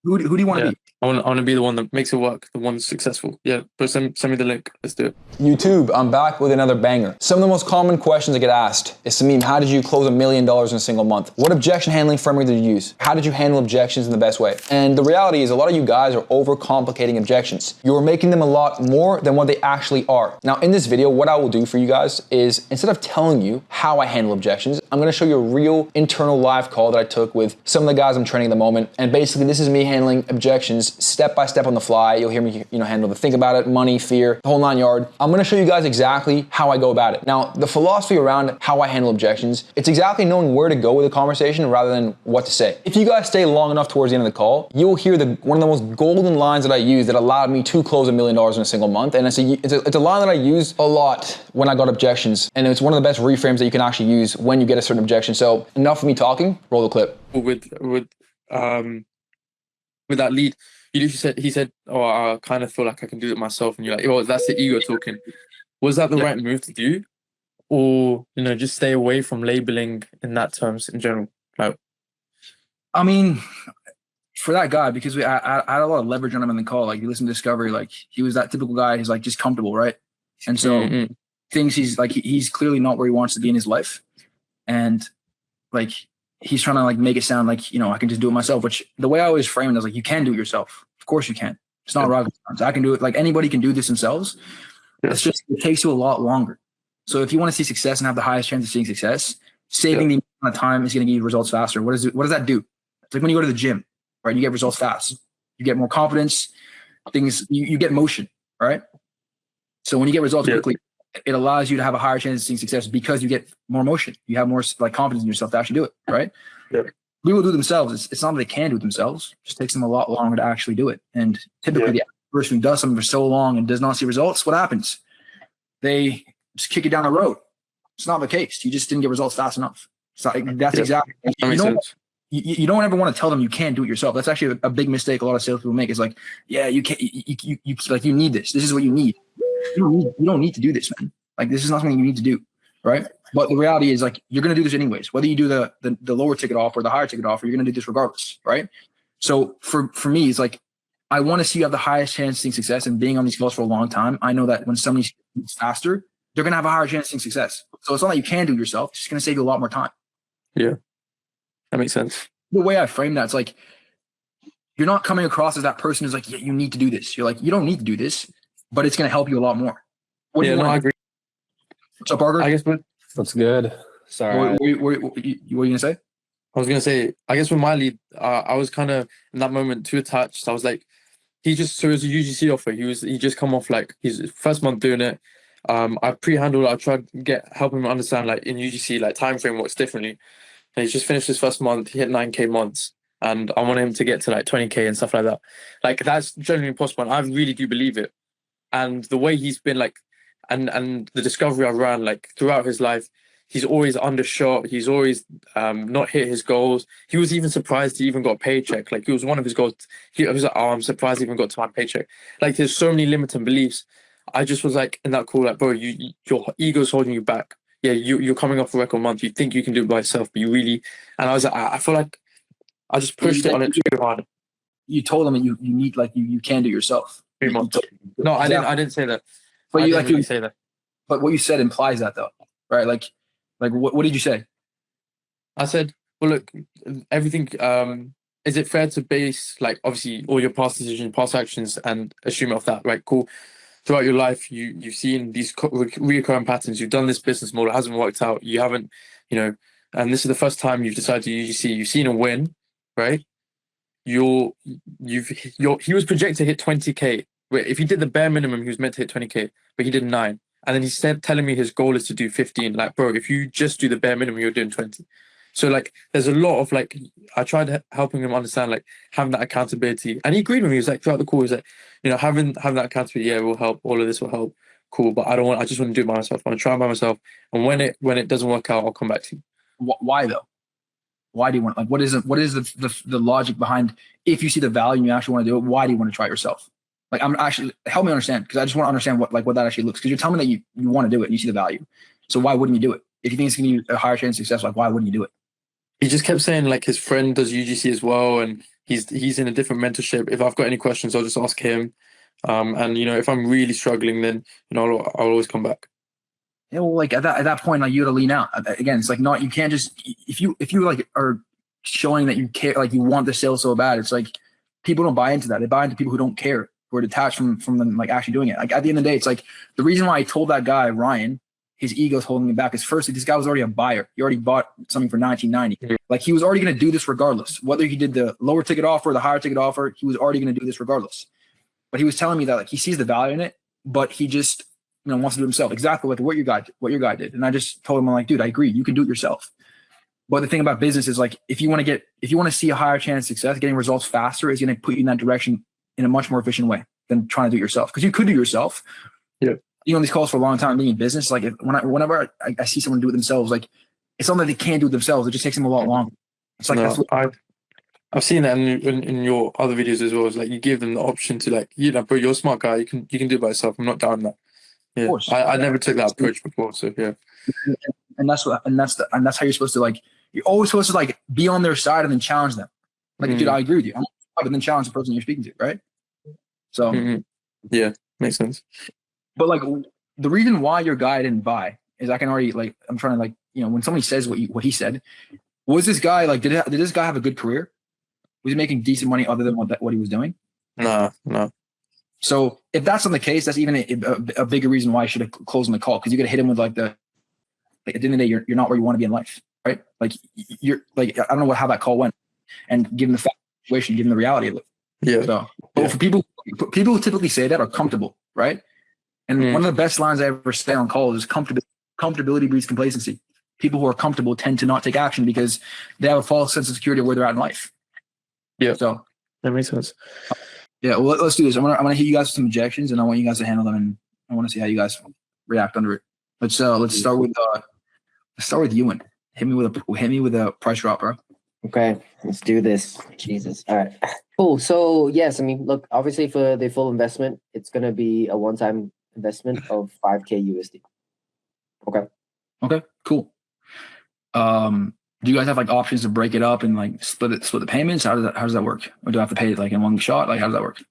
Who do you want to Yeah. be? I want to be the one that makes it work, the one successful. Yeah, but send me the link. Let's do it. YouTube, I'm back with another banger. Some of the most common questions I get asked is, Sameem, how did you close $1 million in a single month? What objection handling framework did you use? How did you handle objections in the best way? And the reality is a lot of you guys are overcomplicating objections. You're making them a lot more than what they actually are. Now, in this video, what I will do for you guys is, instead of telling you how I handle objections, I'm gonna show you a real internal live call that I took with some of the guys I'm training at the moment. And basically, this is me handling objections step by step on the fly. You'll hear me, handle the think about it, money, fear, the whole 9 yards. I'm gonna show you guys exactly how I go about it. Now, the philosophy around how I handle objections, it's exactly knowing where to go with a conversation rather than what to say. If you guys stay long enough towards the end of the call, you'll hear one of the most golden lines that I use that allowed me to close $1 million in a single month. And it's a line that I use a lot when I got objections. And it's one of the best reframes that you can actually use when you get a certain objection. So enough of me talking, roll the clip. With that lead, he said, oh, I kind of feel like I can do it myself. And you're like, oh, that's the ego talking. Was that the right move to do? Or, just stay away from labeling in that terms in general? Like, I mean, for that guy, because I had a lot of leverage on him in the call. Like, you listen to Discovery, like he was that typical guy who's like just comfortable, right? And so things he's clearly not where he wants to be in his life. And like, he's trying to like make it sound like, I can just do it myself, which the way I always frame it is like, you can do it yourself. Of course you can. It's not rocket science. I can do it. Like anybody can do this themselves. It's just, it takes you a lot longer. So if you want to see success and have the highest chance of seeing success, saving the amount of time is going to give you results faster. What does that do? It's like when you go to the gym, right? You get results fast. You get more confidence, you get motion, right? So when you get results quickly, it allows you to have a higher chance of seeing success because you get more motion. You have more like confidence in yourself to actually do it, right? Yeah. People do it themselves. It's not that they can do it themselves. It just takes them a lot longer to actually do it. And typically the person who does something for so long and does not see results, what happens? They just kick it down the road. It's not the case. You just didn't get results fast enough. So that's exactly. You don't ever want to tell them you can't do it yourself. That's actually a big mistake a lot of salespeople make. Is like, yeah, you can't. You like you need this. This is what you need. You don't need to do this, man. Like this is not something you need to do, right? But the reality is, like, you're gonna do this anyways. Whether you do the lower ticket offer or the higher ticket offer, you're gonna do this regardless, right? So for me, it's like I want to see you have the highest chance of seeing success. And being on these calls for a long time, I know that when somebody moves faster, they're gonna have a higher chance of seeing success. So it's not like you can do it yourself. It's just gonna save you a lot more time. Yeah, that makes sense. The way I frame that, it's like you're not coming across as that person who's like, yeah, you need to do this. You're like, you don't need to do this, but it's gonna help you a lot more. I agree. What's up, Parker? I guess that's good. Sorry. What are you gonna say? I was gonna say, I guess with my lead, I was kind of in that moment too attached. I was like, so it was a UGC offer. He just come off like his first month doing it. I pre-handled. I tried to help him understand like in UGC like time frame works differently. And he's just finished his first month. He hit 9K months, and I want him to get to like 20K and stuff like that. Like that's generally impossible. And I really do believe it. And the way he's been like, and the discovery I ran like throughout his life, he's always undershot. He's always not hit his goals. He was even surprised he even got a paycheck. Like it was one of his goals. He was like, oh, I'm surprised he even got to my paycheck. Like there's so many limiting beliefs. I just was like in that call, like, bro, your ego's holding you back. Yeah, you're coming off a record month. You think you can do it by yourself, but you really. And I was like, I feel like I just pushed it on it too hard. You told him that you need like you can do it yourself. Pretty much. No, I didn't say that. But I didn't really say that. But what you said implies that though, right? Like what did you say? I said, well, look, everything. Is it fair to base like obviously all your past decisions, past actions, and assume it off that? Right, cool. Throughout your life, you've seen these recurring patterns. You've done this business model, it hasn't worked out. You haven't, and this is the first time you've decided to you've seen a win, right? He was projected to hit 20K. If he did the bare minimum, he was meant to hit 20K, but he did 9. And then he said, telling me his goal is to do 15. Like, bro, if you just do the bare minimum, you're doing 20. So like, there's a lot of like, I tried helping him understand like having that accountability, and he agreed with me. He was like throughout the call, he was like, having that accountability, yeah, will help. All of this will help. Cool, but I just want to do it by myself. I want to try it by myself, and when it doesn't work out, I'll come back to you. Why though? Why do you want? Like, what is the logic behind? If you see the value and you actually want to do it, why do you want to try it yourself? Like, I'm actually help me understand, because I just want to understand what that actually looks. Because you're telling me that you want to do it and you see the value. So why wouldn't you do it? If you think it's going to be a higher chance of success, like why wouldn't you do it? He just kept saying like his friend does UGC as well, and he's in a different mental shape. If I've got any questions, I'll just ask him. And if I'm really struggling, then I'll always come back. Yeah, well, like at that point, like you got to lean out. Again, it's like not, you can't just, if you like are showing that you care, like you want the sale so bad, it's like people don't buy into that. They buy into people who don't care, who are detached from them like actually doing it. Like at the end of the day, it's like the reason why I told that guy Ryan his ego's holding him back is firstly, this guy was already a buyer. He already bought something for $19.90. Like he was already going to do this regardless. Whether he did the lower ticket offer or the higher ticket offer, he was already going to do this regardless. But he was telling me that like he sees the value in it, but he just wants to do it himself. Exactly like what your guy did. And I just told him, I'm like, dude, I agree. You can do it yourself. But the thing about business is like if you want to see a higher chance of success, getting results faster is going to put you in that direction in a much more efficient way than trying to do it yourself. Because you could do it yourself. Yeah. On these calls for a long time being in business, like whenever I see someone do it themselves, like it's not that they can't do it themselves. It just takes them a lot longer. It's like I've seen that in your other videos as well. It's like you give them the option to like, bro, you're a smart guy. You can do it by yourself. I'm not down that. Yeah. Of course. I never took that approach before. So yeah. And that's how you're supposed to like. You're always supposed to like be on their side and then challenge them. Like, dude, I agree with you. But then challenge the person you're speaking to, right? So yeah, makes sense. But like the reason why your guy didn't buy is I can already like I'm trying to like when somebody says what he said, was this guy like did this guy have a good career? Was he making decent money other than what he was doing? No. So if that's not the case, that's even a bigger reason why I should have closed on the call because you got to hit him with like at the end of the day you're not where you want to be in life, right? Like you're like I don't know how that call went, and given the fact situation, given the reality of it. Yeah. So but for people who typically say that are comfortable, right? And one of the best lines I ever say on calls is comfortability breeds complacency. People who are comfortable tend to not take action because they have a false sense of security of where they're at in life. Yeah. So that makes sense. Yeah. Well, let's do this. I'm gonna hit you guys with some objections, and I want you guys to handle them, and I want to see how you guys react under it. Let's start with Ewan. Hit me with a price drop, bro. Okay, let's do this. Jesus. All right. Cool. So yes, I mean, look, obviously for the full investment, it's gonna be a one-time investment of 5K USD. Okay, cool. Do you guys have like options to break it up and like split the payments? How does that work? Or do I have to pay it like in one shot? Like how does that work?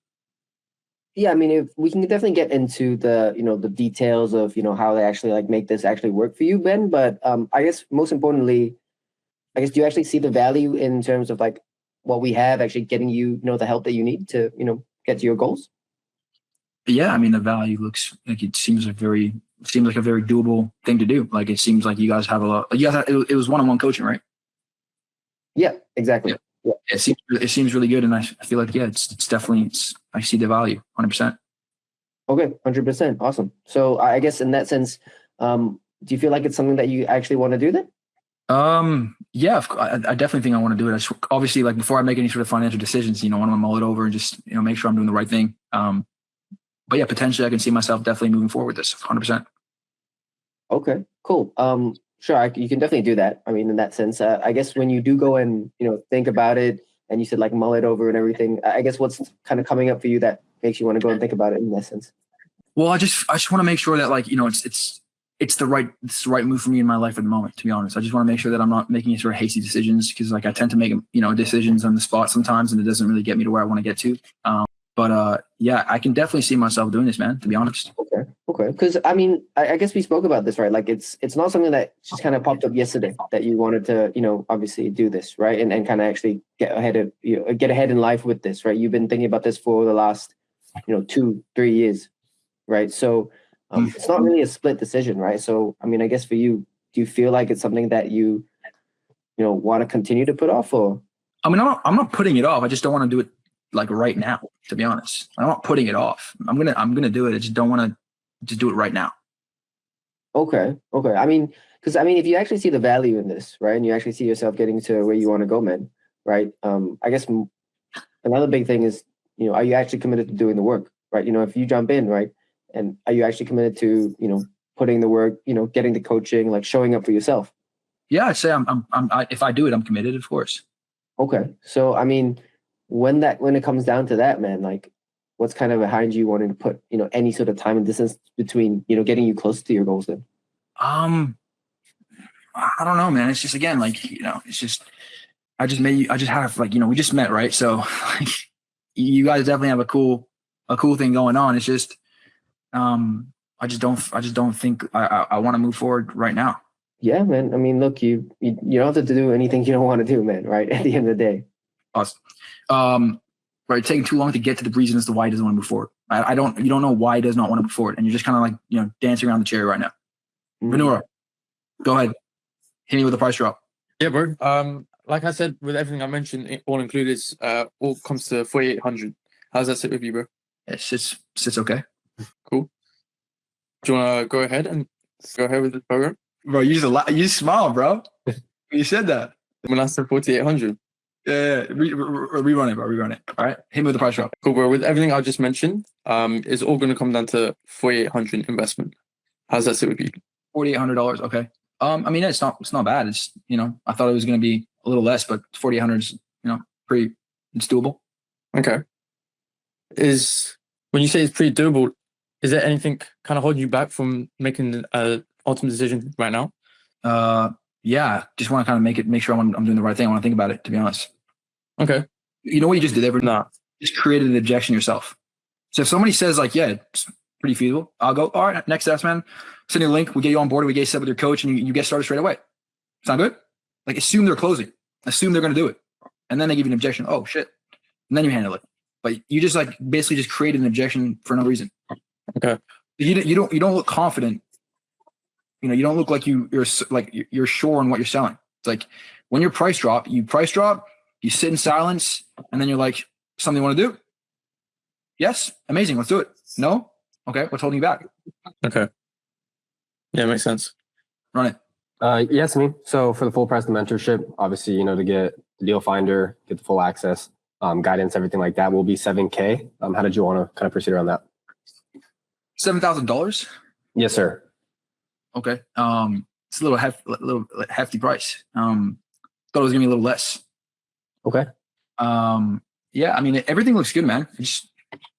Yeah, I mean, if we can definitely get into the the details of how they actually like make this actually work for you, Ben. But I guess most importantly, do you actually see the value in terms of like what we have actually getting you the help that you need to get to your goals? Yeah, I mean the value looks like it seems like a very doable thing to do. Like it seems like you guys have a lot. It was one-on-one coaching, right? Yeah, exactly. Yeah. It seems really good, and I feel like it's definitely I see the value 100%. Okay, 100%. Awesome. So I guess in that sense, do you feel like it's something that you actually want to do then? Yeah, I definitely think I want to do it. Obviously, like before I make any sort of financial decisions, I want to mull it over and just make sure I'm doing the right thing. But yeah, potentially I can see myself definitely moving forward with this 100%. Okay, cool. Sure, you can definitely do that. I mean, in that sense, I guess when you do go and think about it, and you said like mull it over and everything, I guess what's kind of coming up for you that makes you want to go and think about it in that sense? Well, I just want to make sure that like it's the right move for me in my life at the moment. To be honest, I just want to make sure that I'm not making any sort of hasty decisions because like I tend to make decisions on the spot sometimes, and it doesn't really get me to where I want to get to. But yeah, I can definitely see myself doing this, man, to be honest. Okay. Because I mean, I guess we spoke about this, right? Like it's not something that just kind of popped up yesterday that you wanted to, obviously do this, right? And kind of actually get ahead in life with this, right? You've been thinking about this for the last, 2-3 years, right? So it's not really a split decision, right? So, I mean, I guess for you, do you feel like it's something that you want to continue to put off or? I mean, I'm not putting it off. I just don't want to do it like right now, to be honest. I'm not putting it off. I'm gonna do it. I just don't want to just do it right now. Okay. I mean, because if you actually see the value in this, right, and you actually see yourself getting to where you want to go, man, right? I guess another big thing is, are you actually committed to doing the work, right? If you jump in, right, and are you actually committed to, putting the work, getting the coaching, like showing up for yourself? Yeah, I'd say if I do it, I'm committed, of course. Okay, so I mean, when it comes down to that, man, like what's kind of behind you wanting to put any sort of time and distance between getting you closer to your goals then? I don't know, man. It's just again like it's just I just have like, we just met, right? So like, you guys definitely have a cool thing going on. It's just, I just don't think I want to move forward right now. Yeah, man. I mean, look, you don't have to do anything you don't want to do, man. Right? At the end of the day. Awesome. Right, taking too long to get to the reason as to why he doesn't want to move forward. You don't know why he does not want to move forward, and you're just kind of like dancing around the chair right now. Venura, go ahead, hit me with a price drop. Yeah, bro. Like I said, with everything I mentioned, it all included, all comes to 4,800. How's that sit with you, bro? It sits okay. Cool. Do you want to go ahead with the program? Bro, you smile, bro. You said that. When I said 4,800. Yeah. Rerun it, bro. Rerun it. All right. Hit me with the price drop. Cool, bro. With everything I just mentioned, it's all going to come down to 4,800 investment. How's that sit with you? $4,800. Okay. I mean, it's not bad. It's I thought it was going to be a little less, but 4,800 is it's doable. Okay. When you say it's pretty doable, is there anything kind of holding you back from making an ultimate decision right now? Yeah. Just want to kind of make sure I'm doing the right thing. I want to think about it, to be honest. Okay. You know what you just did there? Nah. Just created an objection yourself. So if somebody says like, yeah, it's pretty feasible, I'll go, all right, next steps, man. Send you a link. We get you on board. We get you set with your coach and you get started straight away. Sound good? Like assume they're closing. Assume they're going to do it. And then they give you an objection. Oh shit. And then you handle it. But you just like basically just created an objection for no reason. Okay. You don't look confident. You don't look like you're sure on what you're selling. It's like when you price drop, you sit in silence, and then you're like, something you want to do? Yes? Amazing. Let's do it. No? Okay. What's holding you back? Okay. Yeah, makes sense. Run it. Yes, me. So for the full price of mentorship, obviously, to get the deal finder, get the full access, guidance, everything like that will be $7,000. How did you want to kind of proceed around that? $7,000? Yes, sir. Okay. It's a little hefty price. Thought it was gonna be a little less. Okay. Yeah, I mean, everything looks good, man. Just,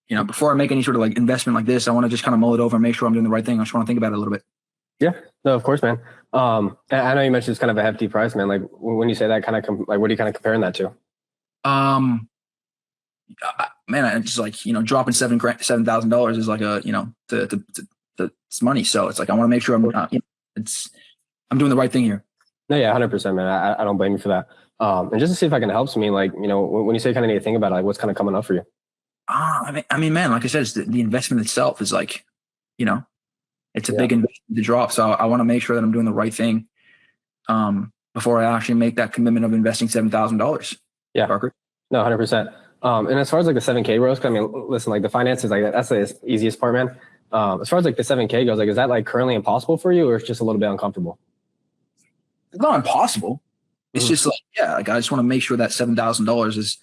before I make any sort of like investment like this, I want to just kind of mull it over and make sure I'm doing the right thing. I just want to think about it a little bit. Yeah, no, of course, man. And I know you mentioned it's kind of a hefty price, man. Like when you say that, kind of like, what are you kind of comparing that to? Man, I just like, dropping $7,000 is like it's money. So it's like, I want to make sure I'm doing the right thing here. No, yeah, 100%, man. I don't blame you for that. And just to see if I can help, me, like, when you say kind of need to think about it, like what's kind of coming up for you? I mean, man, like I said, it's the investment itself is like, it's a big investment to drop. So I want to make sure that I'm doing the right thing before I actually make that commitment of investing $7,000. Yeah. Parker? No, 100%. And as far as like the $7,000 bros, I mean, listen, like the finances, like that's the easiest part, man. As far as like the $7,000 goes, like, is that like currently impossible for you or it's just a little bit uncomfortable? It's not impossible. It's just like, like I just want to make sure that $7,000 is,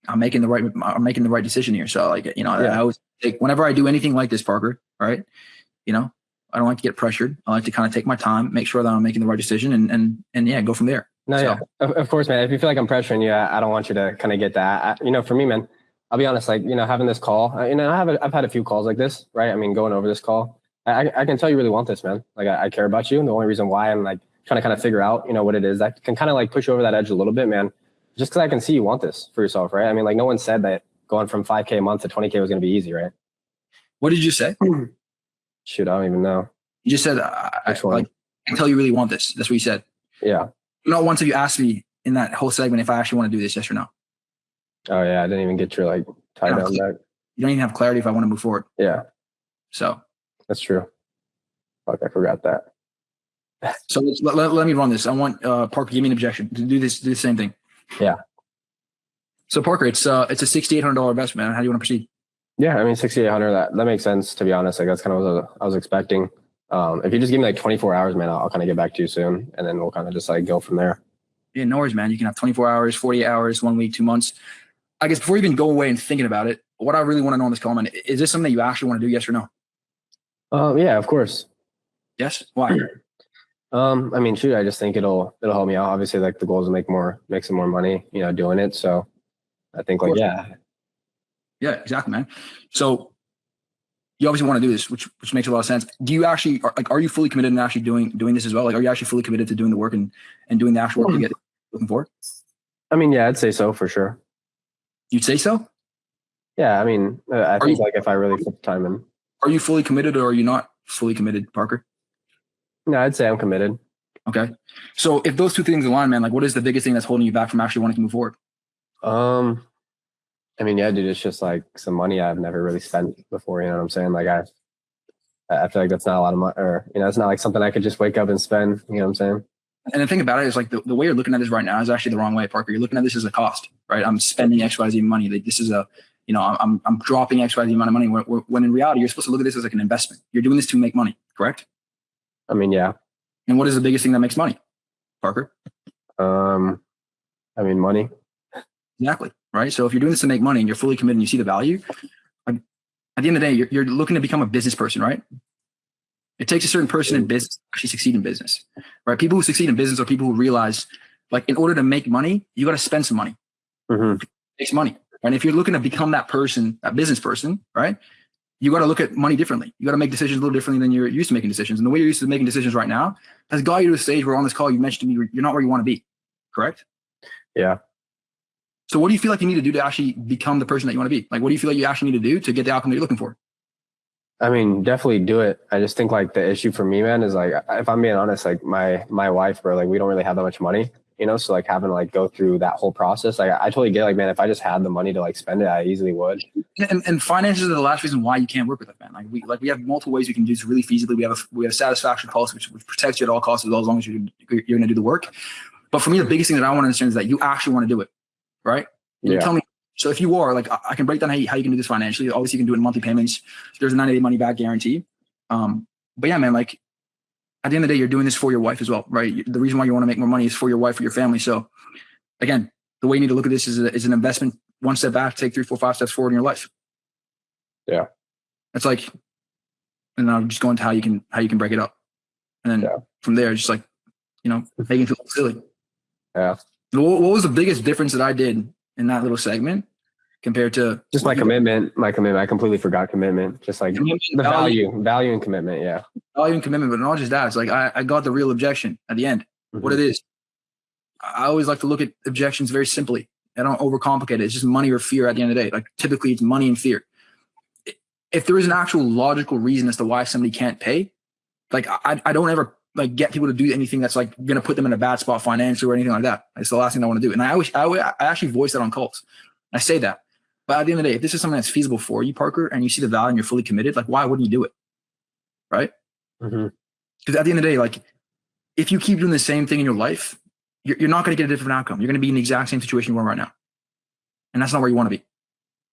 I'm making the right decision here. So like, I always take, whenever I do anything like this, Parker, right? I don't like to get pressured. I like to kind of take my time, make sure that I'm making the right decision and go from there. No, so. Yeah, of course, man. If you feel like I'm pressuring you, I don't want you to kind of get that. For me, man, I'll be honest, like, having this call, I've had a few calls like this, right? I mean, going over this call, I can tell you really want this, man. Like I care about you. And the only reason why I'm like trying to kind of figure out, what it is that can kind of like push you over that edge a little bit, man. Just because I can see you want this for yourself, right? I mean, like no one said that going from $5,000 a month to $20,000 was going to be easy, right? What did you say? Shoot, I don't even know. You just said, I can tell you really want this. That's what you said. Yeah. Not once have you asked me in that whole segment if I actually want to do this, yes or no. Oh yeah, I didn't even get your like tie down that. You don't even have clarity if I want to move forward. Yeah. So. That's true. Fuck, I forgot that. So let me run this. I want Parker, give me an objection to do the same thing. Yeah. So Parker, it's a $6,800 investment, man. How do you want to proceed? Yeah, I mean, 6,800. That makes sense, to be honest. Like that's kind of what I was expecting. If you just give me like 24 hours, man, I'll kind of get back to you soon, and then we'll kind of just like go from there. Yeah, no worries, man. You can have 24 hours, 48 hours, 1 week, 2 months. I guess before you even go away and thinking about it, what I really want to know in this comment, is this something that you actually want to do, yes or no? Yeah, of course. Yes? Why? I mean, shoot, I just think it'll help me out. Obviously, like the goal is to make some more money, doing it. So I think like, yeah. Yeah, exactly, man. So you obviously want to do this, which makes a lot of sense. Do you actually are you fully committed to actually doing this as well? Like, are you actually fully committed to doing the work and doing the actual work to get looking for? I mean, yeah, I'd say so for sure. You'd say so? Yeah, I mean, I think you- like if I really put the time in. Are you fully committed or are you not fully committed, Parker? No, I'd say I'm committed. Okay. So if those two things align, man, like what is the biggest thing that's holding you back from actually wanting to move forward? I mean, yeah, dude, it's just like some money I've never really spent before. You know what I'm saying? Like I feel like that's not a lot of money, or it's not like something I could just wake up and spend. You know what I'm saying? And the thing about it is like the way you're looking at this right now is actually the wrong way, Parker. You're looking at this as a cost, right? I'm spending XYZ money. Like this is I'm dropping XYZ amount of money when in reality, you're supposed to look at this as like an investment. You're doing this to make money, correct? I mean, yeah. And what is the biggest thing that makes money, Parker? I mean, money. Exactly. Right. So if you're doing this to make money and you're fully committed and you see the value, like, at the end of the day, you're looking to become a business person, right? It takes a certain person in business to actually succeed in business, right? People who succeed in business are people who realize, like, in order to make money, you got to spend some money. Mm-hmm. It takes money. And if you're looking to become that person, that business person, right? You got to look at money differently. You got to make decisions a little differently than you're used to making decisions. And the way you're used to making decisions right now has got you to a stage where on this call you mentioned to me you're not where you want to be, correct? Yeah. So what do you feel like you need to do to actually become the person that you want to be? Like, what do you feel like you actually need to do to get the outcome that you're looking for? I mean, definitely do it. I just think like the issue for me, man, is like, if I'm being honest, like my wife, bro, like we don't really have that much money, so like having to like go through that whole process. Like I totally get like, man, if I just had the money to like spend it, I easily would. And finances are the last reason why you can't work with us, man. Like we have multiple ways we can do this really feasibly. We have a satisfaction policy which protects you at all costs as long as you're going to do the work. But for me, the biggest thing that I want to understand is that you actually want to do it, right? You tell me. So if you are like, I can break down how you can do this financially. Obviously, you can do it in monthly payments. There's a 90-day money back guarantee. But yeah, man, like at the end of the day, you're doing this for your wife as well, right? The reason why you want to make more money is for your wife or your family. So again, the way you need to look at this is an investment. One step back, take 3, 4, 5 steps forward in your life. Yeah. It's like, and I'll just go into how you can break it up. And then from there, just like, making it feel silly. Yeah. What was the biggest difference that I did in that little segment compared to just my commitment? I completely forgot commitment. Just like the value and commitment. Yeah. Value and commitment, but not just that. It's like, I got the real objection at the end, what it is. I always like to look at objections very simply. I don't overcomplicate it. It's just money or fear at the end of the day. Like typically it's money and fear. If there is an actual logical reason as to why somebody can't pay, like I don't ever like get people to do anything that's like going to put them in a bad spot financially or anything like that. It's the last thing I want to do. And I actually voice that on calls. I say that. But at the end of the day, if this is something that's feasible for you, Parker, and you see the value and you're fully committed, like why wouldn't you do it? Right? Because at the end of the day, like if you keep doing the same thing in your life, you're not going to get a different outcome. You're going to be in the exact same situation you are right now. And that's not where you want to be.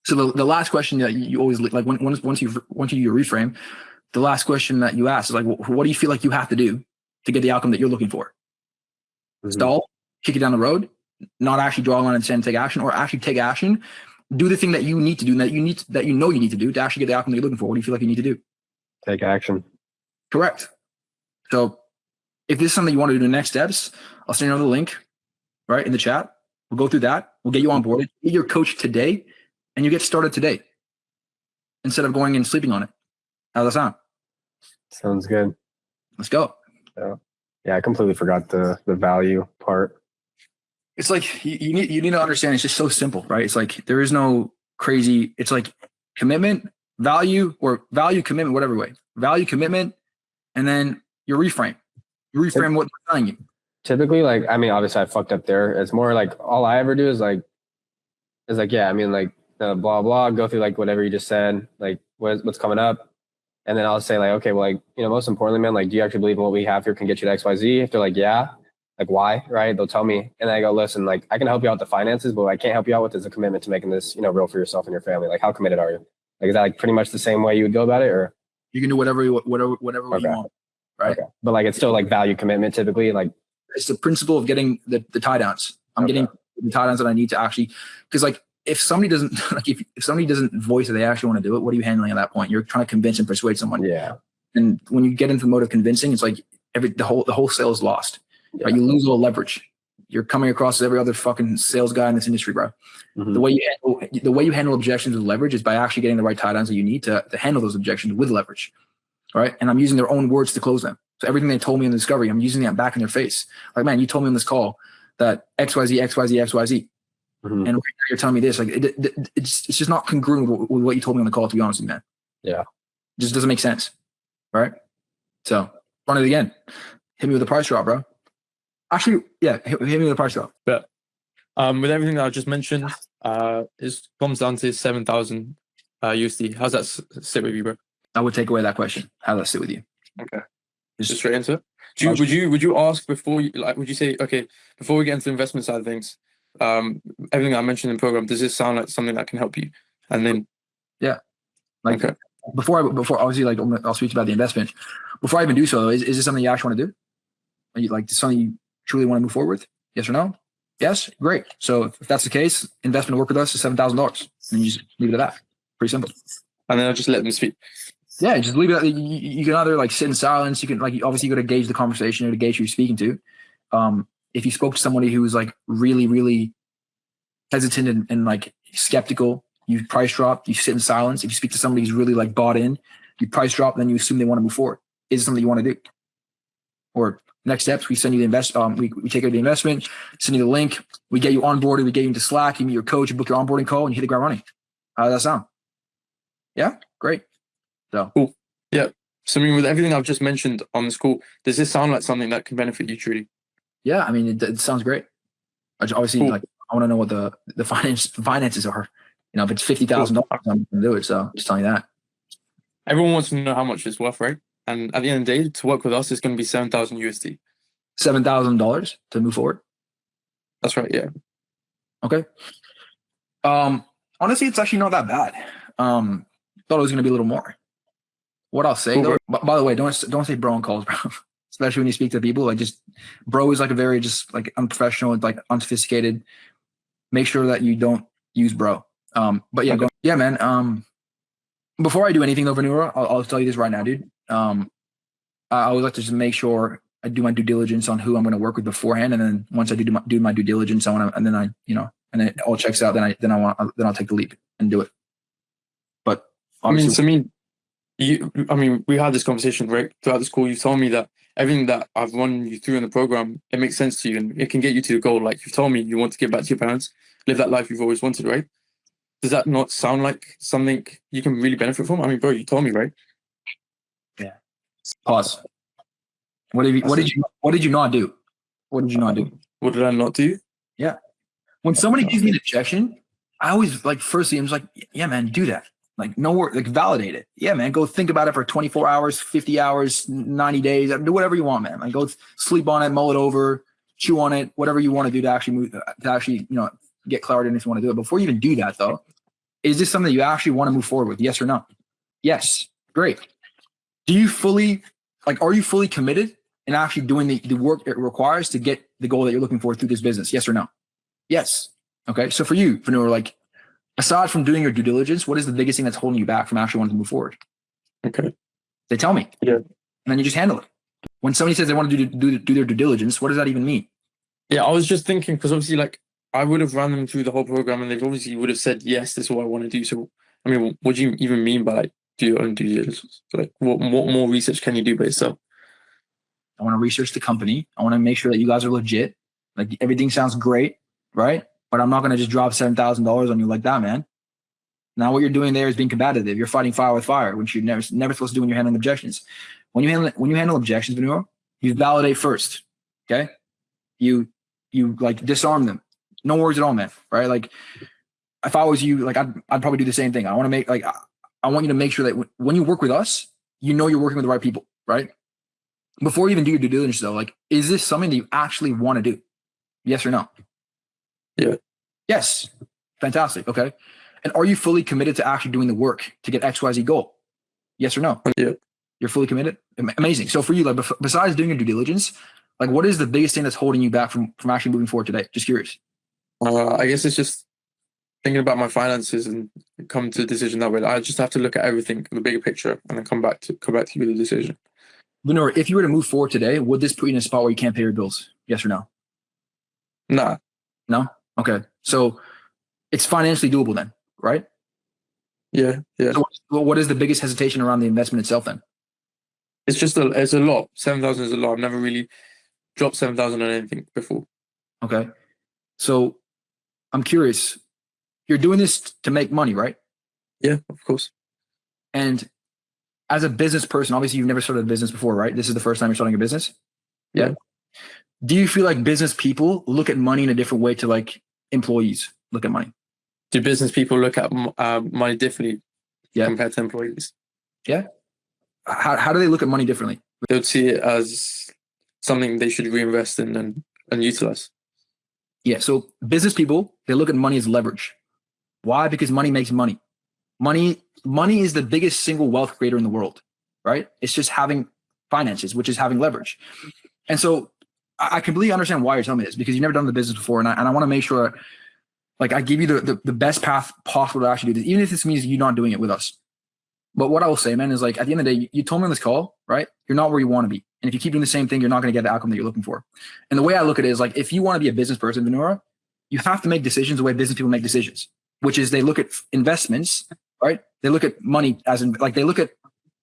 So the last question that you always like once you do your reframe, the last question that you ask is like, what do you feel like you have to do to get the outcome that you're looking for? Stall, kick it down the road, not actually draw a line and sand, take action, or actually take action, do the thing that you need to do, that you need to do to actually get the outcome that you're looking for. What do you feel like you need to do? Take action. Correct. So if this is something you want to do the next steps, I'll send you another link, right, in the chat. We'll go through that. We'll get you on board. Get your coach today, and you get started today instead of going and sleeping on it. How's that sound? Sounds good. Let's go. Yeah, I completely forgot the value part. It's like you need to understand it's just so simple, right? It's like there is no crazy, it's like commitment, value, or value, commitment, whatever way. Value, commitment, and then your reframe. You reframe what they're telling you. Typically, like, I mean, obviously I fucked up there. It's more like all I ever do is like, yeah, I mean, like blah, blah, go through like whatever you just said, like what's coming up. And then I'll say like, okay, well, like, most importantly, man, like, do you actually believe in what we have here can get you to XYZ? If they're like, yeah, like why, right? They'll tell me. And I go, listen, like I can help you out with the finances, but what I can't help you out with is a commitment to making this, real for yourself and your family. Like how committed are you? Like, is that like pretty much the same way you would go about it, or? You can do whatever you want, right? Okay. But like, it's still like value, commitment typically, like. It's the principle of getting the tie downs. I'm getting the tie downs that I need to actually, because like if somebody doesn't like if somebody doesn't voice that they actually want to do it, what are you handling at that point? You're trying to convince and persuade someone. Yeah. And when you get into the mode of convincing, it's like the whole sale is lost. Yeah. Right? You lose all leverage. You're coming across as every other fucking sales guy in this industry, bro. The way you handle objections with leverage is by actually getting the right tie downs that you need to handle those objections with leverage. Right. And I'm using their own words to close them. So everything they told me in the discovery, I'm using that back in their face. Like, man, you told me on this call that XYZ, XYZ, XYZ. Mhm. And you're telling me this, like it's just not congruent with what you told me on the call, to be honest with you, man. Yeah. It just doesn't make sense. Right? So run it again. Hit me with a price drop, bro. Actually, yeah, hit me with a price drop. But with everything that I just mentioned, it comes down to 7,000 USD. How's that sit with you, bro? I would take away that question. How does that sit with you? Okay. Just Just straight into it. Would you ask before you, like, would you say, okay, before we get into the investment side of things, everything I mentioned in the program, does this sound like something that can help you? And then like okay. before obviously, like I'll speak about the investment. Before I even do so, though, is this something you actually want to do? Are you, like, something you truly want to move forward with? Yes or no? Yes, great. So if that's the case, investment to work with us is $7,000, and you just leave it at that. Pretty simple. And then I'll just let them speak. Yeah, just leave it at, you can either like sit in silence. You can, like, obviously you got to gauge the conversation, to gauge who you're speaking to. If you spoke to somebody who's like really, really hesitant and like skeptical, you price drop, you sit in silence. If you speak to somebody who's really like bought in, you price drop, then you assume they want to move forward. Is it something you want to do? Or next steps, we send you the we take out the investment, send you the link, we get you onboarded, we get you into Slack, you meet your coach, you book your onboarding call, and you hit the ground running. How does that sound? Yeah, great. So cool. Yeah. So I mean, with everything I've just mentioned on this call, does this sound like something that can benefit you truly? Yeah, I mean, it sounds great. Obviously, cool. like, I want to know what the finances are. You know, if it's $50,000, I'm going to do it. So just telling you that. Everyone wants to know how much it's worth, right? And at the end of the day, to work with us, it's going to be 7,000 USD. $7,000 to move forward. That's right. Yeah. Okay. Honestly, it's actually not that bad. Thought it was going to be a little more. What I'll say, though, by the way, don't say bro on calls, bro. Especially when you speak to people, like, just bro is like a very just like unprofessional, like unsophisticated. Make sure that you don't use bro. But yeah, okay. Man. Before I do anything though, Vanura, I'll tell you this right now, dude. I always like to just make sure I do my due diligence on who I'm going to work with beforehand, and then once I do my due diligence, and then it all checks out, then I'll take the leap and do it. But obviously, we had this conversation, right? Throughout the school, you've told me that everything that I've run you through in the program, it makes sense to you and it can get you to the goal. Like, you've told me you want to give back to your parents, live that life you've always wanted, right? Does that not sound like something you can really benefit from? I mean, bro, you told me, right? Yeah. Pause. What did you not do? What did you not do? What did I not do? Yeah. When somebody gives me an objection, I always, like, firstly, I'm just like, yeah, man, do that. Like, no work, like, validate it. Yeah, man, go think about it for 24 hours, 50 hours, 90 days. Do whatever you want, man. Like, go sleep on it, mull it over, chew on it, whatever you want to do to actually move, get clarity on if you want to do it. Before you even do that, though, is this something that you actually want to move forward with? Yes or no? Yes. Great. Are you fully committed in actually doing the work it requires to get the goal that you're looking for through this business? Yes or no? Yes. Okay. So for you, Vanur, like, aside from doing your due diligence, what is the biggest thing that's holding you back from actually wanting to move forward? Okay. They tell me. Yeah. And then you just handle it. When somebody says they want to do their due diligence, what does that even mean? Yeah, I was just thinking, because obviously, like, I would have run them through the whole program and they obviously would have said, yes, this is what I want to do. So, I mean, what do you even mean by, like, do your own due diligence? So, like, what more research can you do by yourself? I want to research the company. I want to make sure that you guys are legit. Like, everything sounds great, right? But I'm not going to just drop $7,000 on you like that, man. Now, what you're doing there is being competitive. You're fighting fire with fire, which you're never supposed to do when you're handling objections. When you handle objections, Vanur, you validate first. Okay, you like disarm them. No worries at all, man. Right? Like, if I was you, like, I'd probably do the same thing. I want you to make sure that when you work with us, you know you're working with the right people, right? Before you even do your due diligence, though, like, is this something that you actually want to do? Yes or no? Yeah. Yes. Fantastic. Okay. And are you fully committed to actually doing the work to get XYZ goal? Yes or no? Yeah. You're fully committed? Amazing. So for you, like, besides doing your due diligence, like, what is the biggest thing that's holding you back from actually moving forward today? Just curious. I guess it's just thinking about my finances and come to a decision that way. I just have to look at everything, the bigger picture, and then come back to you with a decision. Vanur, if you were to move forward today, would this put you in a spot where you can't pay your bills? Yes or no? Nah. No? Okay. So it's financially doable then, right? Yeah. Yeah. So what is the biggest hesitation around the investment itself then? It's a lot. 7,000 is a lot. I've never really dropped 7,000 on anything before. Okay. So I'm curious, you're doing this to make money, right? Yeah, of course. And as a business person, obviously you've never started a business before, right? This is the first time you're starting a business. Yeah. Do you feel like business people look at money in a different way to like employees look at money? Do business people look at money differently compared to employees? Yeah. How do they look at money differently? They would see it as something they should reinvest in and utilize. Yeah. So business people, they look at money as leverage. Why? Because money makes money. Money is the biggest single wealth creator in the world, right? It's just having finances, which is having leverage. And so I completely understand why you're telling me this, because you've never done the business before. And I want to make sure like I give you the best path possible to actually do this, even if this means you not doing it with us. But what I will say, man, is like at the end of the day, you told me on this call, right? You're not where you want to be. And if you keep doing the same thing, you're not going to get the outcome that you're looking for. And the way I look at it is like, if you want to be a business person, Venura, you have to make decisions the way business people make decisions, which is they look at investments, right? They look at money as in like they look at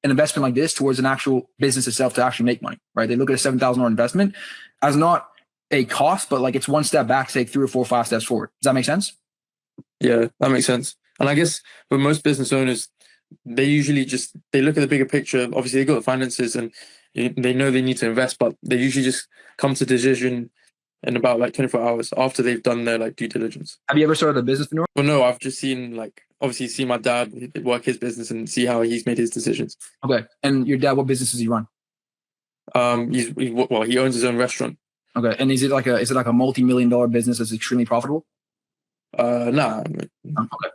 an investment like this towards an actual business itself to actually make money, right? They look at a $7,000 investment as not a cost, but like it's one step back, take 3 or 4 or 5 steps forward. Does that make sense? Yeah, that makes sense. And I guess with most business owners, they usually they look at the bigger picture. Obviously, they got the finances and they know they need to invest, but they usually just come to decision in about like 24 hours after they've done their like due diligence. Have you ever started a business, Venura? Well, no, I've just seen like obviously see my dad work his business and see how he's made his decisions. Okay. And your dad, what business does he run? He owns his own restaurant. Okay. And is it like a multi-million-dollar business that's extremely profitable? Nah. Okay.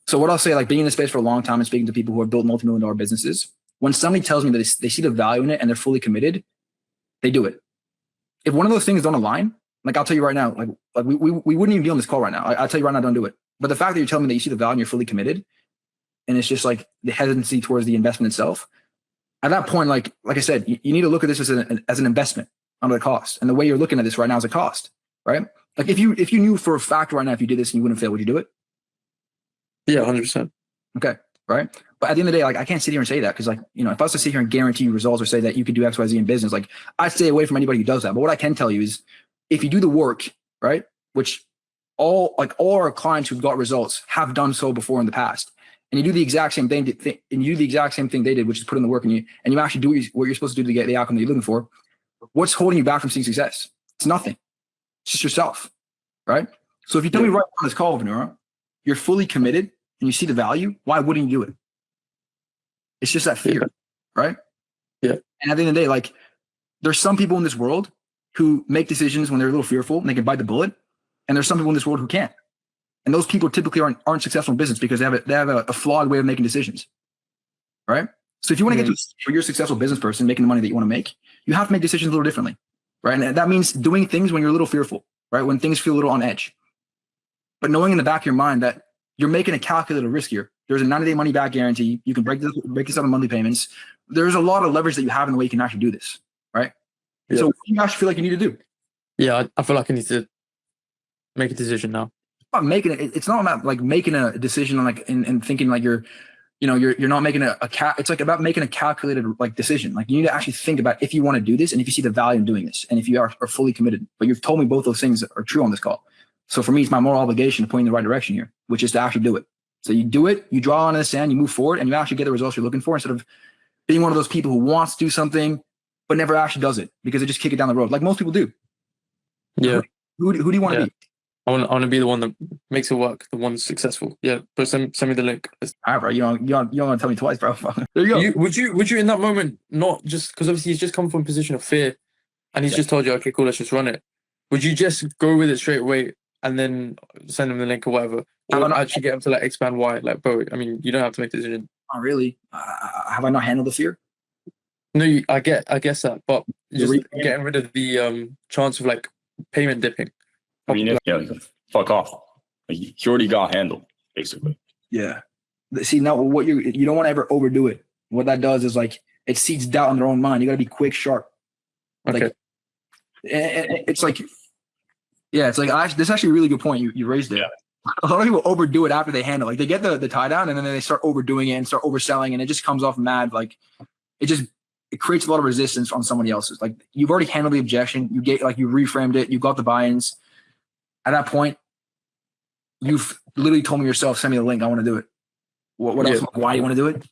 So what I'll say, like being in the space for a long time and speaking to people who have built multi-million-dollar businesses, when somebody tells me that they see the value in it and they're fully committed, they do it. If one of those things don't align, like I'll tell you right now, like we wouldn't even be on this call right now. I'll tell you right now, don't do it. But the fact that you're telling me that you see the value and you're fully committed, and it's just like the hesitancy towards the investment itself, at that point, like I said, you need to look at this as an investment under the cost. And the way you're looking at this right now is a cost, right? Like if you knew for a fact right now, if you did this and you wouldn't fail, would you do it? Yeah, 100%. Okay, right. But at the end of the day, like I can't sit here and say that because, like, you know, if I was to sit here and guarantee you results or say that you could do X, Y, Z in business, like I'd stay away from anybody who does that. But what I can tell you is, if you do the work, right, which all our clients who've got results have done so before in the past, and you do the exact same thing, and you do the exact same thing they did, which is put in the work, and you actually do what you're supposed to do to get the outcome that you're looking for. What's holding you back from seeing success? It's nothing. It's just yourself, right? So if you tell me right on this call, Venura, you're fully committed and you see the value, why wouldn't you do it? It's just that fear, right? Yeah. And at the end of the day, like there's some people in this world who make decisions when they're a little fearful and they can bite the bullet. And there's some people in this world who can't. And those people typically aren't successful in business because they have a flawed way of making decisions, right? So if you want to get to where you're a successful business person, making the money that you want to make, you have to make decisions a little differently, right? And that means doing things when you're a little fearful, right? When things feel a little on edge. But knowing in the back of your mind that you're making a calculated risk here. There's a 90-day money back guarantee. You can break this up in monthly payments. There's a lot of leverage that you have in the way you can actually do this, right? Yeah. So what do you actually feel like you need to do? Yeah, I feel like I need to make a decision now. It's not about like making a decision on like and thinking like you're not making it's like about making a calculated like decision. Like you need to actually think about if you want to do this and if you see the value in doing this and if you are fully committed. But you've told me both those things are true on this call. So for me, it's my moral obligation to point in the right direction here, which is to actually do it. So you do it, you draw on the sand, you move forward, and you actually get the results you're looking for instead of being one of those people who wants to do something but never actually does it because they just kick it down the road, like most people do. Yeah. Who do you want to be? I want to be the one that makes it work, the one successful. Yeah, but send me the link. All right, bro. You don't want to tell me twice, bro. There you go. Would you in that moment not just because obviously he's just come from a position of fear, and he's just told you, okay, cool, let's just run it. Would you just go with it straight away and then send him the link or whatever, or actually get him to like expand why? Like, bro, I mean, you don't have to make the decision. Not really. Have I not handled the fear? No, I guess that, but just getting rid of the chance of like payment dipping. I mean, fuck off. Like, you already got handled, basically. Yeah. See, now what you don't want to ever overdo it. What that does is like it seeds doubt in their own mind. You got to be quick, sharp. Okay. Like, it's like, yeah, it's like this is actually a really good point you raised there. Yeah. A lot of people overdo it after they handle. Like they get the tie down and then they start overdoing it and start overselling, and it just comes off mad. Like it creates a lot of resistance on somebody else's. Like you've already handled the objection. You reframed it. You got the buy-ins. At that point, you've literally told me yourself, send me the link. I want to do it. What else? Why do you want to do it?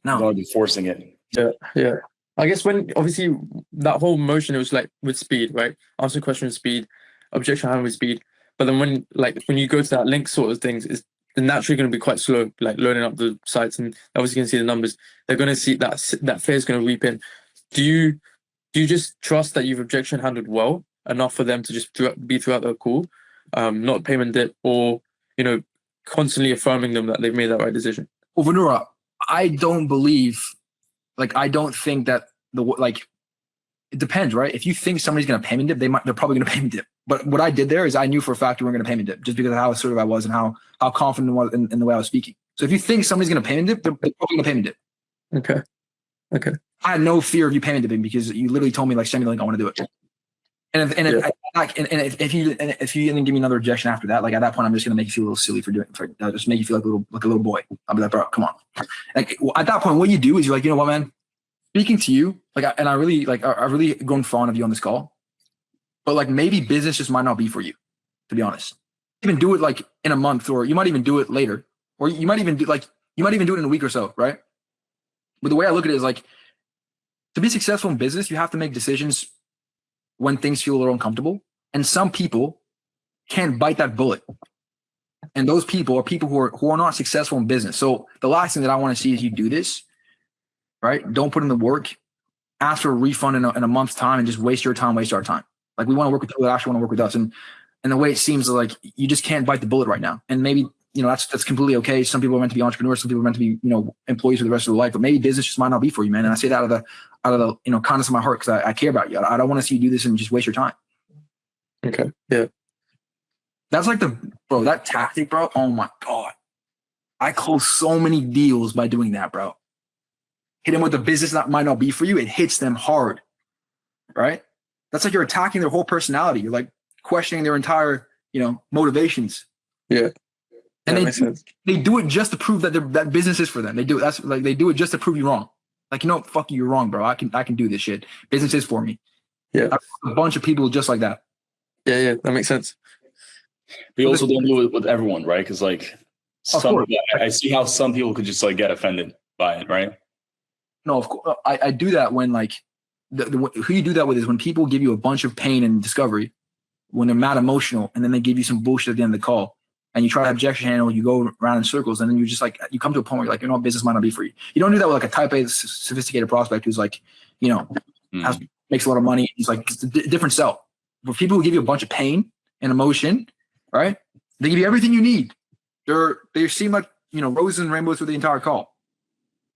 No. I'll be forcing it. Yeah. I guess when obviously that whole motion, it was like with speed, right? Answer question with speed, objection handling with speed. But then when you go to that link sort of things, it's naturally going to be quite slow, like loading up the sites, and obviously you can see the numbers. They're going to see that fear is going to weep in. Do you just trust that you've objection handled well enough for them to just be throughout the call, not payment dip, or constantly affirming them that they've made that right decision? Well, Venura, I don't think that it depends, right? If you think somebody's going to payment dip, they're probably going to payment dip. But what I did there is I knew for a fact you weren't going to payment dip just because of how assertive I was and how confident I was in the way I was speaking. So if you think somebody's going to payment dip, they're probably going to payment dip. Okay. I had no fear of you payment dipping because you literally told me, like, send me the link, I want to do it. And if you didn't give me another objection after that, like, at that point, I'm just gonna make you feel a little silly just make you feel like a little boy. I'll be like, bro, come on. Like, at that point, what you do is you're like, you know what, man? Speaking to you, I've really grown fond of you on this call, but like maybe business just might not be for you, to be honest. Even do it like in a month, or you might even do it later, or you might even do it in a week or so, right? But the way I look at it is like, to be successful in business, you have to make decisions when things feel a little uncomfortable. And some people can't bite that bullet. And those people are people who are not successful in business. So the last thing that I want to see is you do this, right? Don't put in the work, ask for a refund in a month's time, and just waste your time, waste our time. Like, we want to work with people that actually want to work with us. And the way it seems like you just can't bite the bullet right now. And maybe, that's completely okay. Some people are meant to be entrepreneurs. Some people are meant to be, employees for the rest of their life, but maybe business just might not be for you, man. And I say that out of the kindness of my heart, because I care about you. I don't want to see you do this and just waste your time. Okay. Yeah. That's like that tactic, bro. Oh my God. I close so many deals by doing that, bro. Hit them with the business that might not be for you. It hits them hard, right? That's like you're attacking their whole personality. You're like questioning their entire, motivations. Yeah. And that they do it just to prove that business is for them. They do it just to prove you wrong. Like, fuck you, you're wrong, bro. I can do this shit. Business is for me. Yeah. A bunch of people just like that. Yeah, that makes sense. But you also don't do it with everyone, right? Because like I see how some people could just like get offended by it, right? No, of course I do that when like who you do that with is when people give you a bunch of pain and discovery, when they're mad emotional, and then they give you some bullshit at the end of the call. And you try to objection handle, you go around in circles, and then you just like, you come to a point where you're like, business might not be for you. You don't do that with like a type A sophisticated prospect who's like, makes a lot of money. He's like, it's a different sell. For people who give you a bunch of pain and emotion, right? They give you everything you need. They seem like, roses and rainbows through the entire call.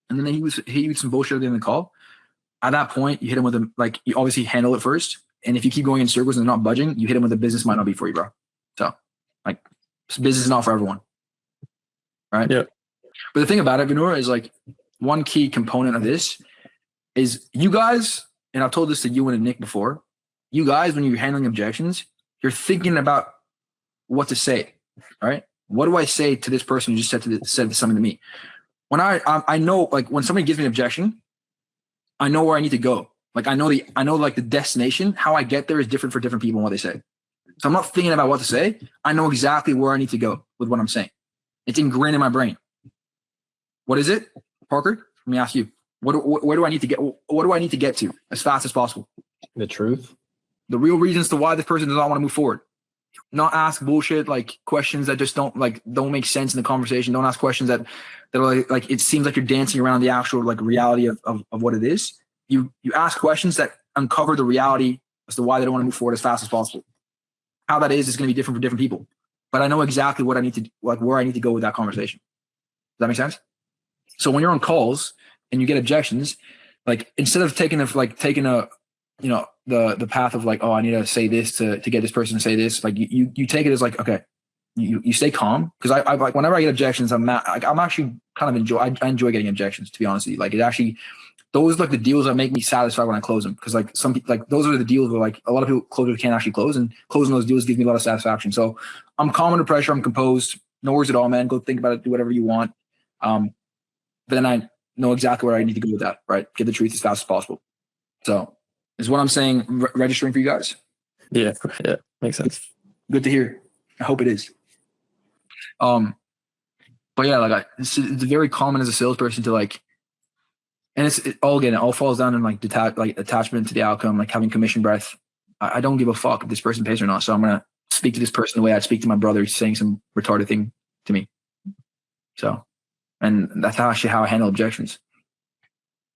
And then they hit you with some bullshit at the end of the call. At that point, you hit them with you obviously handle it first. And if you keep going in circles and not budging, you hit them with the business might not be for you, bro. So like, business is not for everyone, right? Yeah. But the thing about it, Venura, is like one key component of this is you guys, and I've told this to you and Nick before, you guys, when you're handling objections, you're thinking about what to say, right? What do I say to this person who just said something to me? When I know, like, when somebody gives me an objection, I know where I need to go. Like, I know the destination. How I get there is different for different people and what they say. So I'm not thinking about what to say. I know exactly where I need to go with what I'm saying. It's ingrained in my brain. What is it, Parker? Let me ask you. Where do I need to get? What do I need to get to as fast as possible? The truth. The real reasons to why this person does not want to move forward. Not ask bullshit like questions that just don't make sense in the conversation. Don't ask questions that are like it seems like you're dancing around the actual like reality of what it is. You ask questions that uncover the reality as to why they don't want to move forward as fast as possible. How that is going to be different for different people, but I know exactly what I need to where I need to go with that conversation. Does that make sense? So when you're on calls and you get objections, like instead of taking the path of like, oh, I need to say this to get this person to say this, like you take it as like, okay, you stay calm, because I like whenever I get objections, I'm actually kind of I enjoy getting objections, to be honest with you. Like it actually. Those are like the deals that make me satisfied when I close them, because like some people, like those are the deals where like a lot of people closers can't actually close, and closing those deals gives me a lot of satisfaction. So I'm calm under pressure. I'm composed. No worries at all, man. Go think about it. Do whatever you want. But then I know exactly where I need to go with that. Right? Get the truth as fast as possible. So is what I'm saying registering for you guys? Yeah, makes sense. Good to hear. I hope it is. But yeah, like it's very common as a salesperson to like, and it all falls down in like attachment to the outcome, like having commission breath. I don't give a fuck if this person pays or not. So I'm gonna speak to this person the way I'd speak to my brother saying some retarded thing to me. So, and that's actually how I handle objections.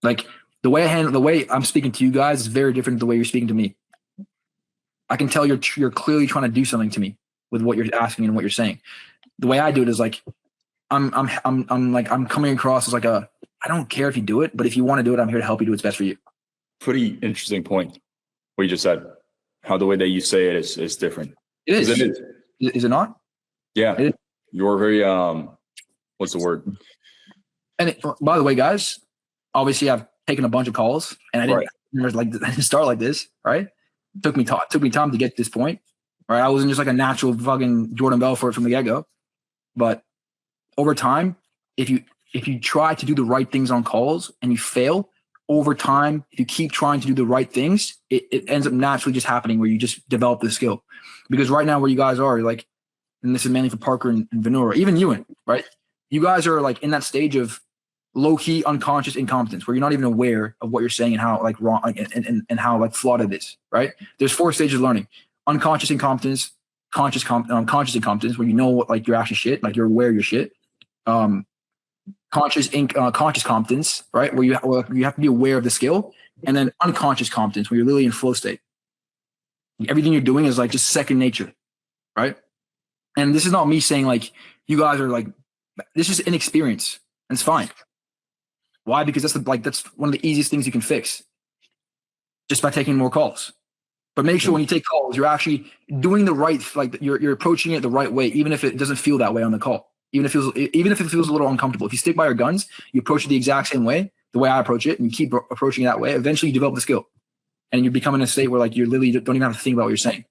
Like the way I'm speaking to you guys is very different than the way you're speaking to me. I can tell you're clearly trying to do something to me with what you're asking and what you're saying. The way I do it is like I'm coming across as like I don't care if you do it, but if you want to do it, I'm here to help you do what's best for you. Pretty interesting point. What you just said. How the way that you say it is different. It is. Is it not? Yeah. It is. You're very what's the word? And by the way, guys, obviously I've taken a bunch of calls and I didn't start like this, right? Took me time to get to this point. Right. I wasn't just like a natural fucking Jordan Belfort from the get-go. But over time, if you try to do the right things on calls and you fail, over time, if you keep trying to do the right things, it ends up naturally just happening where you just develop the skill. Because right now where you guys are, like, and this is mainly for Parker and Venura, even Ewan, right? You guys are like in that stage of low-key unconscious incompetence where you're not even aware of what you're saying and how like wrong and how like flawed it is, right? There's 4 stages of learning: unconscious incompetence, conscious incompetence, where you know what, like, you're actually shit, like you're aware of your shit. Conscious competence, right, where you have to be aware of the skill, and then unconscious competence, where you're literally in flow state. Everything you're doing is like just second nature, right? And this is not me saying like you guys are like, this is inexperience, and it's fine. Why? Because that's one of the easiest things you can fix, just by taking more calls. But make sure when you take calls, you're actually doing the right, like you're approaching it the right way, even if it doesn't feel that way on the call. Even if it feels a little uncomfortable. If you stick by your guns, you approach it the exact same way, the way I approach it, and you keep approaching it that way, eventually you develop the skill. And you become in a state where like you literally don't even have to think about what you're saying.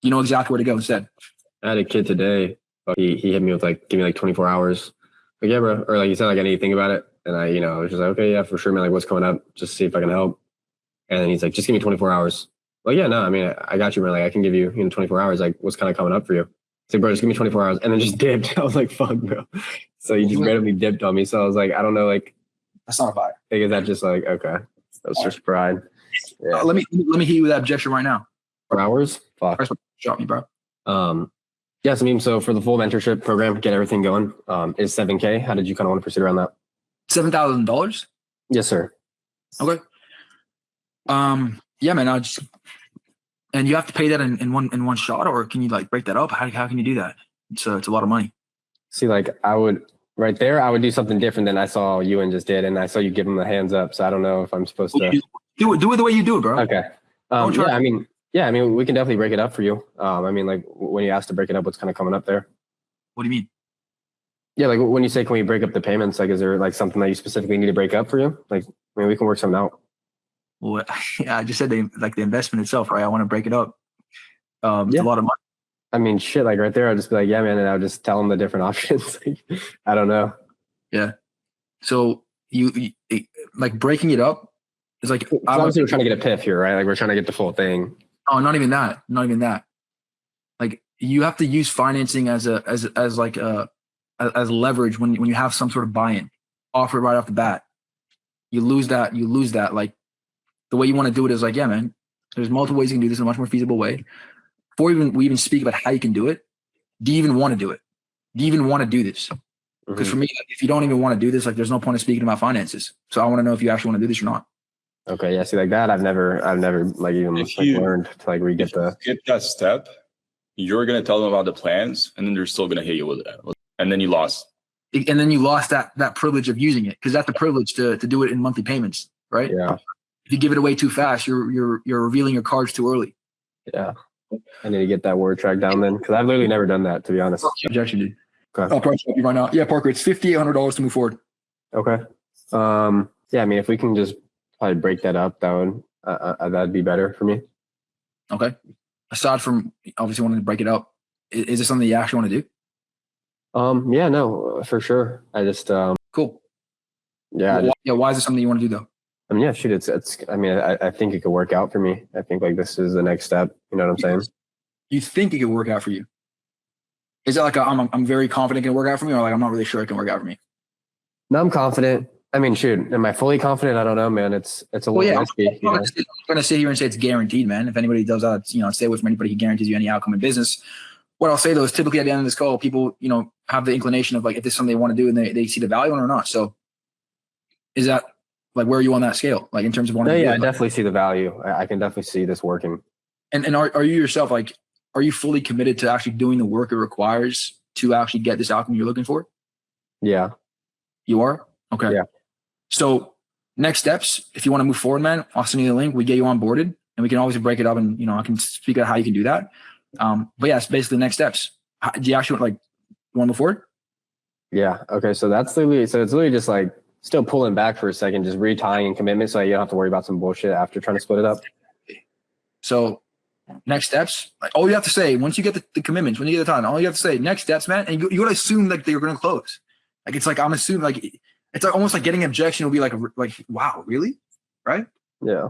You know exactly where to go instead. I had a kid today. He hit me with like, give me like 24 hours. Like, yeah, bro. Or like, you said, like, I need to think about it. And I, was just like, okay, yeah, for sure, man. Like, what's coming up? Just see if I can help. And then he's like, just give me 24 hours. Like, yeah, no, I mean, I got you, man. Like, I can give you, 24 hours. Like, what's kind of coming up for you? He's like, bro, just give me 24 hours. And then just dipped. I was like, fuck, bro. So he just randomly dipped on me. So I was like, I don't know, like, that's not a vibe. Like, is that just like, okay, that's just pride. Yeah. Let me hit you with that objection right now. 4 hours? Fuck. Shot me, bro. Yes, I mean, so for the full mentorship program, get everything going, is $7K. How did you kind of want to proceed around that? $7,000? Yes, sir. Okay. Yeah, man. And you have to pay that in one shot, or can you like break that up? How can you do that? It's a lot of money. See, like I would do something different than I saw Ewan just did, and I saw you give him the hands up. So I don't know if I'm supposed to do it the way you do it, bro. Okay. Yeah, I mean, we can definitely break it up for you. I mean, like when you asked to break it up, what's kind of coming up there? What do you mean? Yeah, like when you say, can we break up the payments? Like, is there like something that you specifically need to break up for you? Like, I mean, we can work something out. Well, yeah, I just said the investment itself, right? I want to break it up. It's a lot of money. I mean, shit, like right there, I'll just be like, yeah, man. And I'll just tell them the different options. Like, I don't know. Yeah. So you like breaking it up is like, obviously we're trying to get a PIF here, right? Like we're trying to get the full thing. Oh, not even that. Like you have to use financing as leverage when you have some sort of buy-in offered right off the bat. You lose that. Like the way you want to do it is like, yeah, man, there's multiple ways you can do this in a much more feasible way. Before we even speak about how you can do it, do you even want to do it? Do you even want to do this? Because for me, if you don't even want to do this, like there's no point in speaking about finances. So I want to know if you actually want to do this or not. Okay, yeah, see, like that, I've never like even learned to like re-get the. Skip that step, you're gonna tell them about the plans, and then they're still gonna hit you with it, and then you lost. And then you lost that privilege of using it, because that's the privilege to do it in monthly payments, right? Yeah. If you give it away too fast, you're revealing your cards too early. Yeah, I need to get that word track down then, because I've literally never done that, to be honest. Objection, dude. Okay. I'll price you right now. Yeah, Parker, it's $5,800 to move forward. Okay. Yeah, I mean, if we can just probably break that up, that'd be better for me. Okay. Aside from obviously wanting to break it up, is this something you actually want to do? Yeah, no, for sure. I just cool. Yeah. Why is it something you want to do though? I mean, yeah, shoot, it's I mean, I think it could work out for me. I think like this is the next step. You know what I'm saying? You think it could work out for you? Is it like I'm very confident it can work out for me, or like I'm not really sure it can work out for me? No, I'm confident. I mean, shoot, am I fully confident? I don't know, man. It's a little risky. I'm not going to sit here and say it's guaranteed, man. If anybody does that, stay away from anybody who guarantees you any outcome in business. What I'll say though is typically at the end of this call, people, have the inclination of like, if this is something they want to do and they see the value in it or not. So is that like, where are you on that scale? Like in terms of wanting to do it? I definitely see the value. I can definitely see this working. And are you yourself, like, are you fully committed to actually doing the work it requires to actually get this outcome you're looking for? Yeah. You are? Okay. Yeah. So next steps, if you want to move forward, man, I'll send you the link. We get you onboarded and we can always break it up and, I can speak out how you can do that. But yeah, it's basically the next steps. Do you actually want to move forward? Yeah. Okay. So it's literally just like still pulling back for a second, just retying commitment so you don't have to worry about some bullshit after trying to split it up. So next steps, like all you have to say, once you get the commitments, when you get the time, all you have to say, next steps, man. And you got to assume like they're going to close. Like, it's like, I'm assuming like, it's like almost like getting an objection will be like, wow, really? Right? Yeah.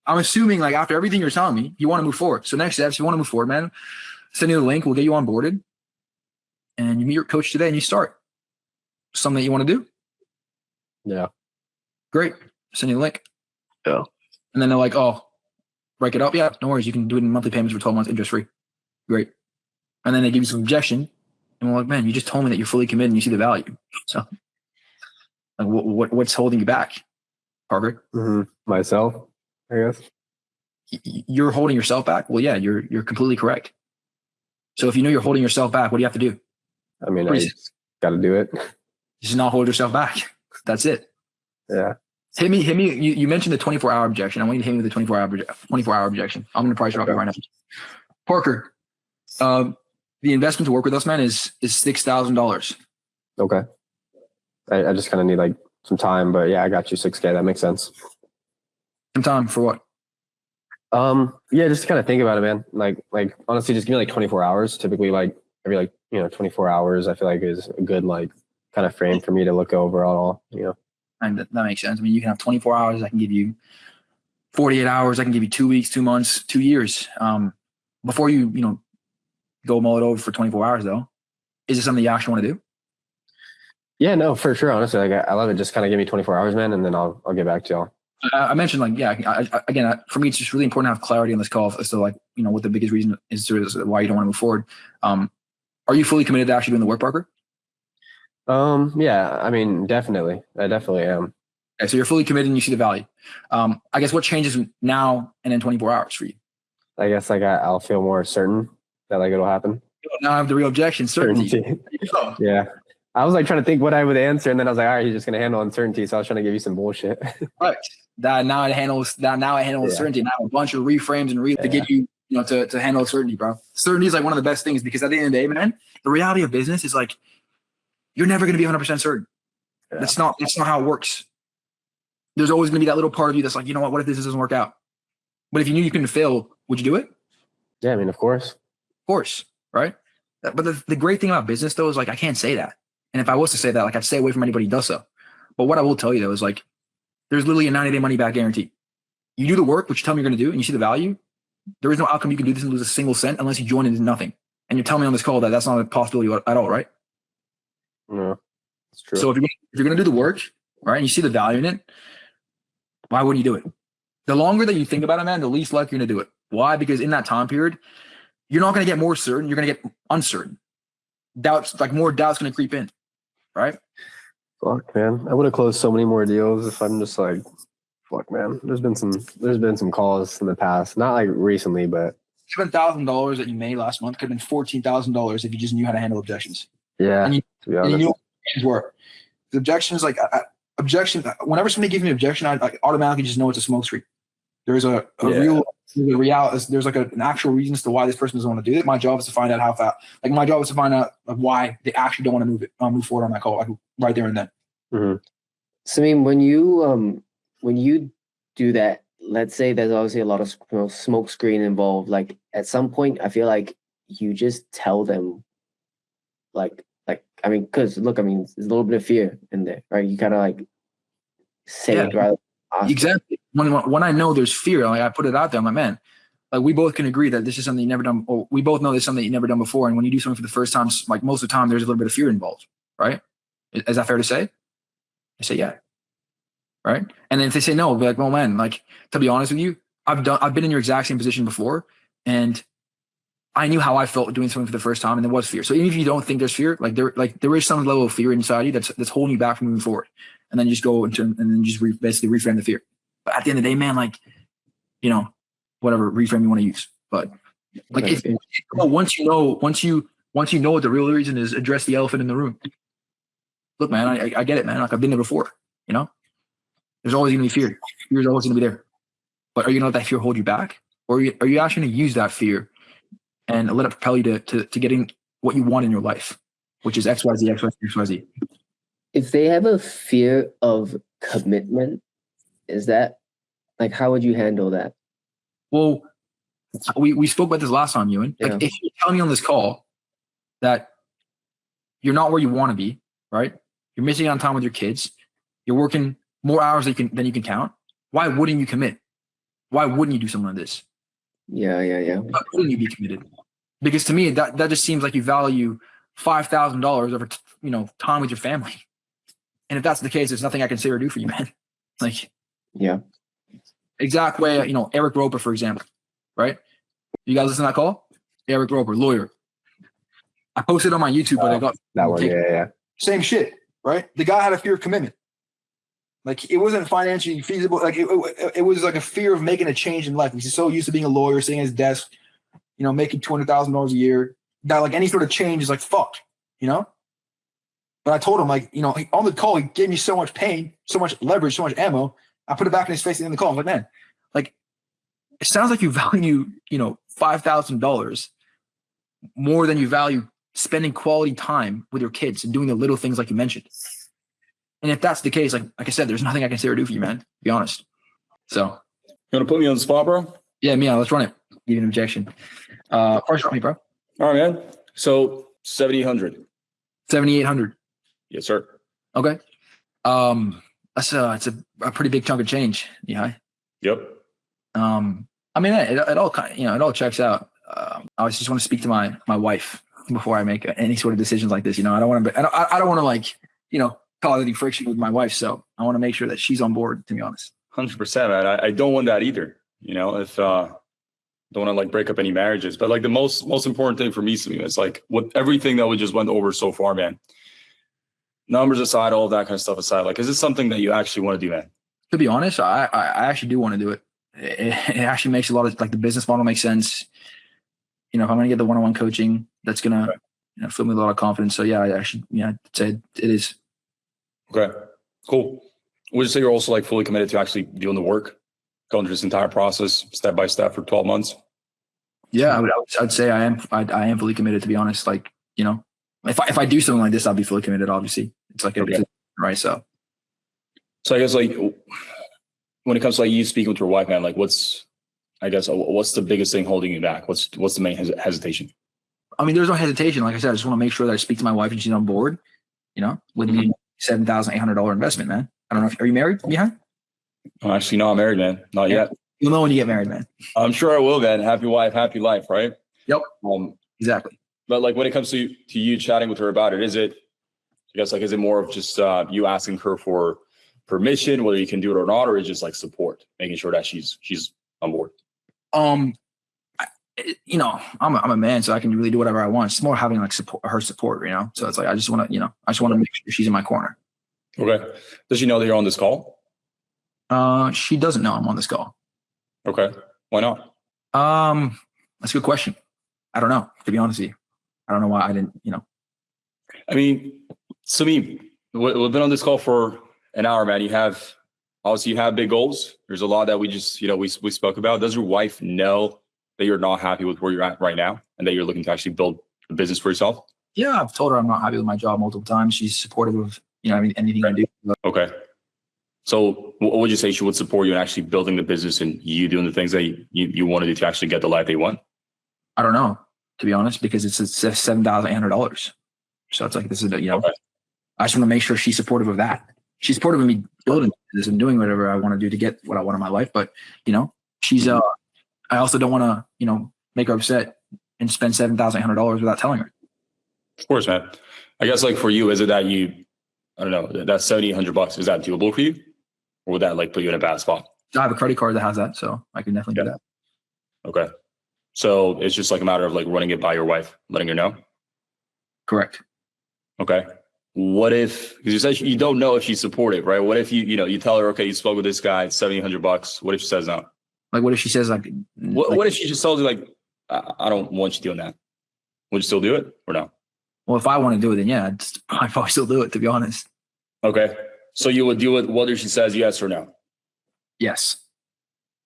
I'm assuming like after everything you're telling me, you want to move forward. So next steps, you want to move forward, man. Send you the link. We'll get you onboarded and you meet your coach today and you start. Something that you want to do? Yeah. Great. Send you the link. Yeah. And then they're like, oh, break it up. Yeah, no worries. You can do it in monthly payments for 12 months, interest free. Great. And then they give you some objection. And we're like, man, you just told me that you're fully committed and you see the value. So like, what's holding you back, Parker? Mm-hmm. Myself, I guess. You're holding yourself back? Well, yeah, you're completely correct. So if you know you're holding yourself back, what do you have to do? I mean, I just got to do it. Just not hold yourself back. That's it. Yeah. Hit me. You mentioned the 24-hour objection. I want you to hit me with the 24-hour objection. I'm going to price drop you right now. Parker, the investment to work with us, man, is $6,000. Okay. I just kind of need like some time, but yeah, I got you $6K. That makes sense. Some time for what? Yeah, just to kind of think about it, man. Like honestly, just give me like 24 hours. Typically, like every 24 hours, I feel like is a good like kind of frame for me to look over all. And that makes sense. I mean, you can have 24 hours. I can give you 48 hours. I can give you 2 weeks, 2 months, 2 years. Before you go mull it over for 24 hours, though, is it something you actually want to do? Yeah, no, for sure. Honestly, like I love it. Just kind of give me 24 hours, man, and then I'll get back to y'all. I mentioned again, for me, it's just really important to have clarity on this call as to what the biggest reason is why you don't want to move forward. Are you fully committed to actually doing the work, Parker? Yeah, I mean, definitely. I definitely am. Okay, so you're fully committed and you see the value. I guess what changes now and in 24 hours for you? I guess I'll feel more certain that it'll happen. Now I have the real objection, certainty. Yeah. I was trying to think what I would answer, and then I was like, all right, he's just gonna handle uncertainty. So I was trying to give you some bullshit. Right. Now I handle uncertainty. Now a bunch of reframes and to get you, to handle certainty, bro. Certainty is like one of the best things because at the end of the day, man, the reality of business is like you're never gonna be 100% certain. Yeah. That's not how it works. There's always gonna be that little part of you that's like, what if this doesn't work out? But if you knew you couldn't fail, would you do it? Yeah, I mean, of course. Of course, right? But the great thing about business though is I can't say that. And if I was to say that, I'd stay away from anybody who does so. But what I will tell you though is there's literally a 90-day money back guarantee. You do the work, which you tell me you're going to do, and you see the value. There is no outcome you can do this and lose a single cent unless you join into nothing. And you're telling me on this call that that's not a possibility at all, right? No, it's true. So if you're going to do the work, right, and you see the value in it, why wouldn't you do it? The longer that you think about it, man, the least likely you're going to do it. Why? Because in that time period, you're not going to get more certain. You're going to get uncertain. More doubt's going to creep in. Right? Fuck, man. I would have closed so many more deals if I'm just fuck, man. There's been some calls in the past, not recently, but $7,000 that you made last month could have been $14,000 if you just knew how to handle objections. Yeah. And to be honest. you knew what things were. The objections, objection. Whenever somebody gives me an objection, I automatically just know it's a smokescreen. There's a real. There's an actual reason as to why this person doesn't want to do it. My job is to find out how fast. My job is to find out why they actually don't want to move forward on that call, right there and then. Mm-hmm. So, I mean, when you do that, let's say there's obviously a lot of smoke screen involved. At some point, I feel like you just tell them, because look, there's a little bit of fear in there, right? You kind of say it rather. Exactly. When I know there's fear, I put it out there. I'm like, man, like we both can agree that this is something you never done, or we both know this is something you've never done before. And when you do something for the first time, like most of the time, there's a little bit of fear involved, right? Is that fair to say? I say, yeah. Right. And then if they say no, I'll be like, well, man, like, to be honest with you, I've been in your exact same position before. And I knew how I felt doing something for the first time. And there was fear. So even if you don't think there's fear, there is some level of fear inside you that's holding you back from moving forward. And then you just go into, and then just basically reframe the fear. But at the end of the day, man, like, you know, whatever reframe you want to use. But like, once you know what the real reason is, address the elephant in the room. Look, man, I get it, man. Like, I've been there before, you know? There's always going to be fear. Fear is always going to be there. But are you going to let that fear hold you back? Or are you actually going to use that fear and let it propel you to getting what you want in your life, which is XYZ, XYZ, XYZ? If they have a fear of commitment, is that, like, how would you handle that? Well, we spoke about this last time, Ewan. Like, if you're telling me on this call that you're not where you want to be, right? You're missing out on time with your kids. You're working more hours than you can count. Why wouldn't you commit? Why wouldn't you do something like this? Yeah. Why wouldn't you be committed? Because to me, that just seems like you value $5,000 over time with your family. And if that's the case, there's nothing I can say or do for you, man. Like, yeah, exact way. Eric Roper, for example, right? You guys listen to that call? Eric Roper, lawyer. I posted on my YouTube, but I got that one. Yeah. Same shit, right? The guy had a fear of commitment. Like, it wasn't financially feasible. Like, it was like a fear of making a change in life. He's so used to being a lawyer, sitting at his desk, making $200,000 a year. That, like, any sort of change is like, fuck, But I told him, like, on the call, he gave me so much pain, so much leverage, so much ammo. I put it back in his face at the end of the call. I'm like, man, like, it sounds like you value, $5,000 more than you value spending quality time with your kids and doing the little things like you mentioned. And if that's the case, like I said, there's nothing I can say or do for you, man, to be honest. So. You want to put me on the spot, bro? Yeah, let's run it. Give you an objection. First run me, bro. All right, man. So 7,800. 7,800. Yes, sir. Okay. It's a pretty big chunk of change. Yeah. Yep. It all kind of, it all checks out. I just want to speak to my wife before I make any sort of decisions like this. I don't want to like, cause any friction with my wife. So I want to make sure that she's on board, to be honest. 100%, man. I don't want that either. If don't want to like break up any marriages, but like the most important thing for me is like with everything that we just went over so far, man. Numbers aside, all of that kind of stuff aside, like, is this something that you actually want to do, man? To be honest, I actually do want to do it. It actually makes a lot of, like, the business model makes sense. If I'm going to get the one-on-one coaching, that's going to fill me with a lot of confidence. So yeah, I actually, I'd say it is. Okay, cool. Would you say you're also like fully committed to actually doing the work, going through this entire process step by step for 12 months? Yeah, I'd say I am fully committed, to be honest. Like, if I do something like this, I'll be fully committed. Obviously, it's like right. So I guess, like, when it comes to like you speaking with your wife, man, like what's the biggest thing holding you back? What's the main hesitation? There's no hesitation. Like I said, I just want to make sure that I speak to my wife and she's on board. With the $7,800 investment, man. I don't know are you married? Yeah. I'm actually not married, man. Not yet. You'll know when you get married, man. I'm sure I will, man. Happy wife, happy life, right? Yep. Exactly. But like when it comes to you chatting with her about it, is it more of just you asking her for permission, whether you can do it or not, or is it just like support, making sure that she's on board? I'm a man, so I can really do whatever I want. It's more having like her support, So it's like I just want to make sure she's in my corner. Okay. Does she know that you're on this call? She doesn't know I'm on this call. Okay. Why not? That's a good question. I don't know, to be honest with you. I don't know why I didn't, Sameem, we've been on this call for an hour, man. You have big goals. There's a lot that we just, we spoke about. Does your wife know that you're not happy with where you're at right now and that you're looking to actually build a business for yourself? Yeah, I've told her I'm not happy with my job multiple times. She's supportive of, anything I do. Okay. So what would you say she would support you in actually building the business and you doing the things that you want to do to actually get the life they want? I don't know, to be honest, because it's $7,800. So it's like, this is, okay. I just want to make sure she's supportive of that. She's supportive of me building this and doing whatever I want to do to get what I want in my life. But, she's, I also don't want to, you know, make her upset and spend $7,800 without telling her. Of course, man. I guess like for you, is it that I don't know, that's $7,800. Is that doable for you? Or would that like put you in a bad spot? I have a credit card that has that, so I can definitely do that. Okay. So it's just like a matter of like running it by your wife, letting her know? Correct. Okay. What if, because you said you don't know if she's supportive, right? What if you tell her, okay, you spoke with this guy, it's $7,800. What if she says no? Like, what if she says like, what if she just tells you like, I don't want you doing that? Would you still do it or no? well, if I want to do it, then yeah, I'd probably still do it, to be honest. Okay. So you would do it whether she says yes or no? Yes.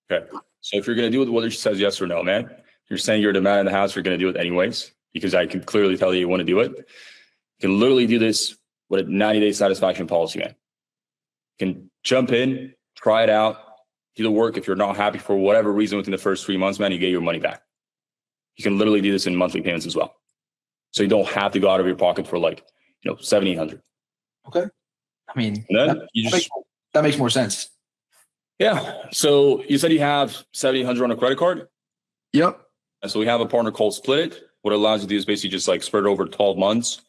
Okay. So if you're going to do it whether she says yes or no, man, you're saying you're the man in the house, you're going to do it anyways, because I can clearly tell you want to do it. You can literally do this with a 90-day satisfaction policy, man. You can jump in, try it out, do the work. If you're not happy for whatever reason within the first 3 months, man, you get your money back. You can literally do this in monthly payments as well. So you don't have to go out of your pocket for like, $7,800. Okay. I mean, And then that makes more sense. Yeah. So you said you have $7,800 on a credit card. Yep. And so we have a partner called Split It. What it allows you to do is basically just like spread it over 12 months.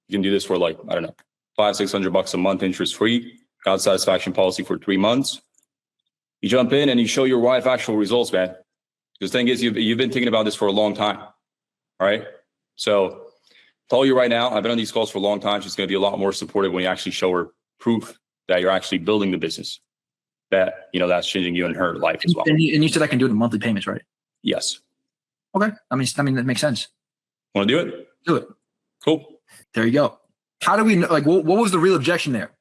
You can do this for like, I don't know, $500-$600 a month, interest free, got satisfaction policy for 3 months. You jump in and you show your wife actual results, man. The thing is, you've been thinking about this for a long time. All right. So tell you right now, I've been on these calls for a long time. She's going to be a lot more supportive when you actually show her proof that you're actually building the business, that, that's changing you and her life as well. And you said I can do it in monthly payments, right? Yes. Okay. I mean, that makes sense. Want to do it? Do it. Cool. There you go. How do we know, like, what was the real objection there?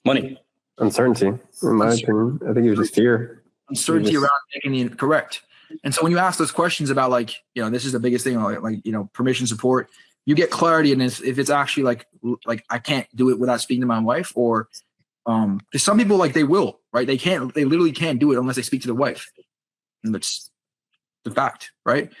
Money. Uncertainty, in my opinion. I think it was just fear. Uncertainty around making the correct. And so when you ask those questions about like, this is the biggest thing, like, permission support, you get clarity in this, if it's actually like I can't do it without speaking to my wife, or because some people, like, they will, right? They literally can't do it unless they speak to their wife. And that's the fact, right?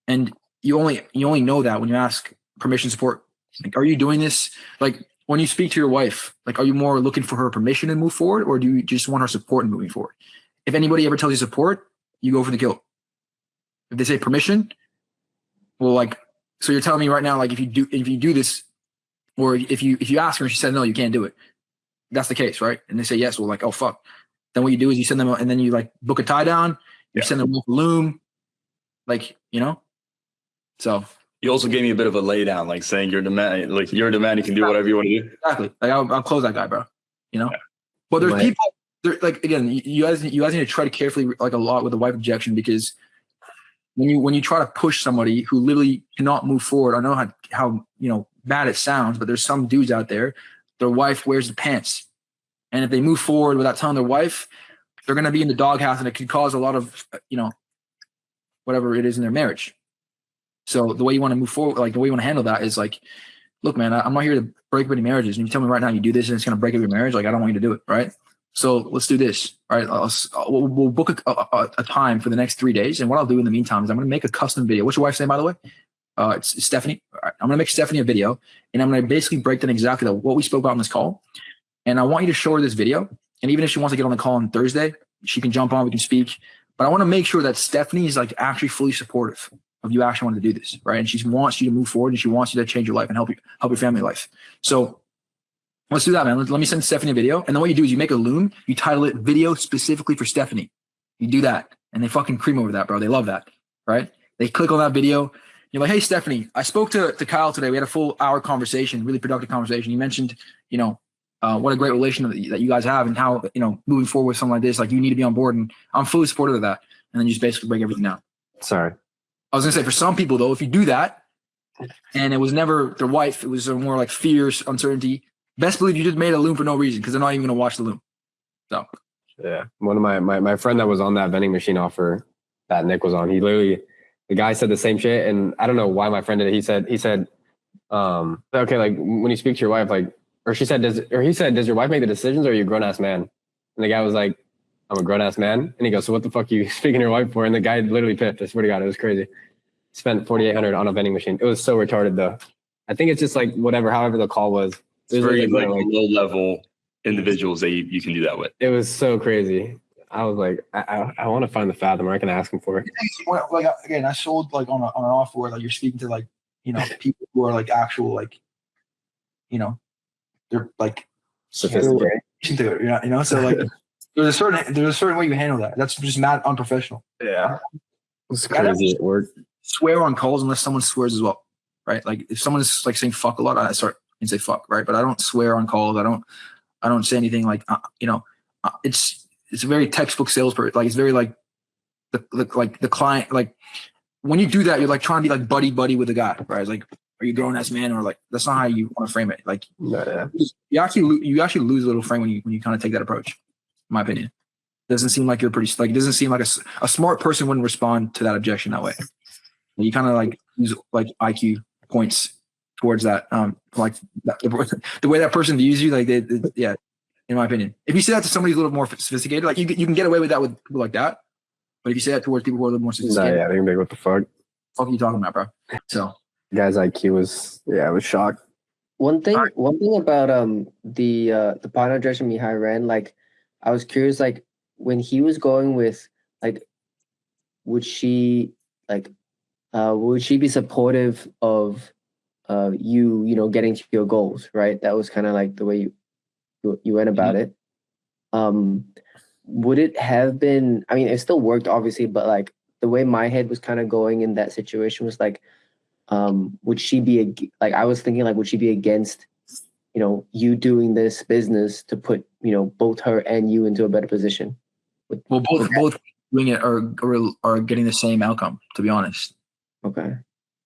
And you only know that when you ask permission support. Like, are you doing this? Like, when you speak to your wife, like, are you more looking for her permission to move forward, or do you just want her support in moving forward? If anybody ever tells you support, you go for the guilt. If they say permission, well, like, so you're telling me right now, like, if you do this, or if you ask her and she said no, you can't do it. That's the case, right? And they say yes, well, like, oh fuck. Then what you do is you send them, and then you like book a tie down. You send them a loom, like, So you also gave me a bit of a lay down, like saying you're the man, like you're the man. You can do whatever you want to do. Exactly. Like I'll close that guy, bro. Yeah. But there's people. Like, again, you guys need to tread carefully, like, a lot with the wife objection, because when you try to push somebody who literally cannot move forward, I know how bad it sounds, but there's some dudes out there, their wife wears the pants, and if they move forward without telling their wife, they're going to be in the doghouse, and it could cause a lot of whatever it is in their marriage. So the way you want to move forward, like the way you want to handle that is like, look, man, I'm not here to break up any marriages. And you tell me right now you do this and it's going to break up your marriage, like, I don't want you to do it, right? So let's do this. All right. We'll book a time for the next 3 days. And what I'll do in the meantime is I'm going to make a custom video. What's your wife's name, by the way? It's Stephanie. All right. I'm going to make Stephanie a video, and I'm going to basically break down exactly what we spoke about in this call. And I want you to show her this video. And even if she wants to get on the call on Thursday, she can jump on, we can speak. But I want to make sure that Stephanie is like actually fully supportive of you actually want to do this, right? And she wants you to move forward, and she wants you to change your life and help your family life. So let's do that, man. Let me send Stephanie a video. And then what you do is you make a loom, you title it video specifically for Stephanie. You do that, and they fucking cream over that, bro. They love that, right? They click on that video. You're like, hey, Stephanie, I spoke to Kyle today. We had a full hour conversation, really productive conversation. You mentioned, what a great relation that you guys have, and how, moving forward with something like this, like, you need to be on board, and I'm fully supportive of that. And then you just basically break everything down. Sorry. I was going to say, for some people, though, if you do that and it was never their wife, it was more like fears, uncertainty, best believe you just made a loom for no reason, because they're not even going to watch the loom. So, yeah. One of my friend that was on that vending machine offer that Nick was on, the guy said the same shit. And I don't know why my friend did it. He said, okay, like, when you speak to your wife, like, he said, does your wife make the decisions, or are you a grown ass man? And the guy was like, I'm a grown ass man. And he goes, so what the fuck are you speaking to your wife for? And the guy literally piffed. I swear to God, it was crazy. Spent $4,800 on a vending machine. It was so retarded, though. I think it's just like however the call was. It's very like low level individuals that you can do that with. It was so crazy. I was like, I want to find the fathom where I can ask him for it. Like again, I sold like on an offer where like you're speaking to like, you know, people who are like actual like, you know, they're like Sophisticated. You know, so like there's a certain way you handle that. That's just mad unprofessional. Yeah. It's crazy at work. Swear on calls unless someone swears as well, right? Like if someone is like saying fuck a lot, I start and say fuck, right? But I don't swear on calls. I don't say anything like you know. It's a very textbook salesperson. Like it's very like the client. Like when you do that, you're like trying to be like buddy with the guy, right? It's like, are you a grown ass man, or like that's not how you want to frame it. Like you actually lose a little frame when you kind of take that approach. In my opinion, it doesn't seem like you're pretty like. It doesn't seem like a smart person wouldn't respond to that objection that way. You kind of like use like IQ points towards that. Like that, the way that person views you, like yeah. In my opinion, if you say that to somebody who's a little more sophisticated, like you can get away with that with people like that. But if you say that towards people who are a little more sophisticated, yeah, they can be like, what the fuck? What are you talking about, bro? So, guy's IQ was, I was shocked. One thing about the partner objection Mihai ran, like I was curious, like when he was going with, like, would she be supportive of you know, getting to your goals, right? That was kind of like the way you went about it. Would it have been, I mean, it still worked obviously, but like the way my head was kind of going in that situation was like, would she be like, I was thinking like, would she be against, you know, you doing this business to put, you know, both her and you into a better position? Well, both doing it are getting the same outcome, to be honest. Okay.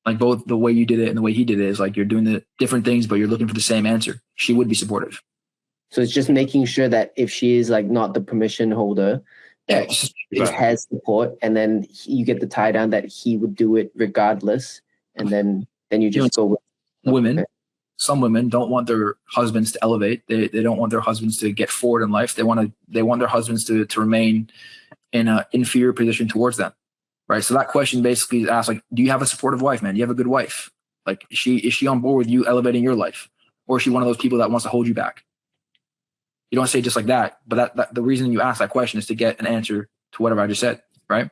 Like both the way you did it and the way he did it is like you're doing the different things, but you're looking for the same answer. She would be supportive. So it's just making sure that if she is like not the permission holder, that she has support, and then you get the tie down that he would do it regardless, and then you just go with women. Okay. Some women don't want their husbands to elevate. They don't want their husbands to get forward in life. They want their husbands to remain in an inferior position towards them, right? So that question basically is asked like, do you have a supportive wife, man? Do you have a good wife? Like, is she on board with you elevating your life, or is she one of those people that wants to hold you back? You don't say it just like that, but that the reason you ask that question is to get an answer to whatever I just said, right?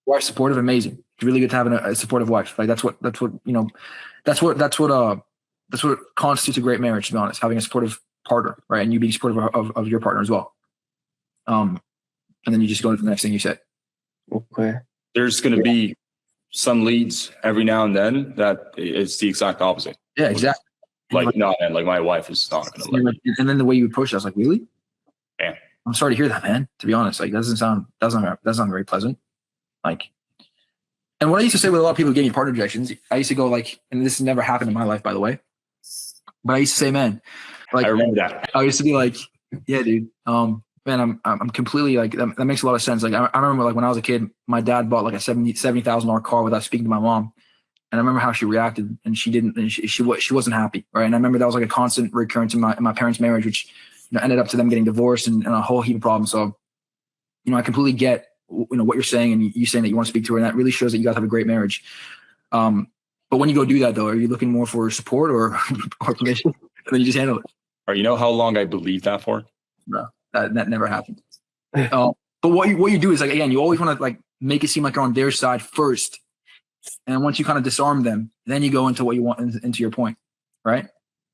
Wife's supportive, amazing. It's really good to have a supportive wife. Like that's what you know, that's what constitutes a great marriage, to be honest. Having a supportive partner, right, and you being supportive of your partner as well. And then you just go into the next thing you said. Okay. There's going to be some leads every now and then that it's the exact opposite. Yeah, exactly. Like, no, man, like my wife is not going to let me. And then the way you approach it, I was like, really? Yeah. I'm sorry to hear that, man. To be honest, like, that's not very pleasant. Like, and what I used to say with a lot of people who gave me partner objections, I used to go like, and this never happened in my life, by the way, but I used to say, man, like, I remember that. I used to be like, yeah, dude, man, I'm completely like, that makes a lot of sense. Like, I remember like when I was a kid, my dad bought like a $70,000 car without speaking to my mom. And I remember how she reacted, and she wasn't happy, right? And I remember that was like a constant recurrence in my parents' marriage, which, you know, ended up to them getting divorced and a whole heap of problems. So, you know, I completely get, you know, what you're saying, and you saying that you want to speak to her, and that really shows that you guys have a great marriage. But when you go do that, though, are you looking more for support or permission, and then you just handle it? Or you know how long I believed that for? No, that never happened. But what you do is like, again, you always want to like make it seem like you're on their side first. And once you kind of disarm them, then you go into what you want, into your point, right?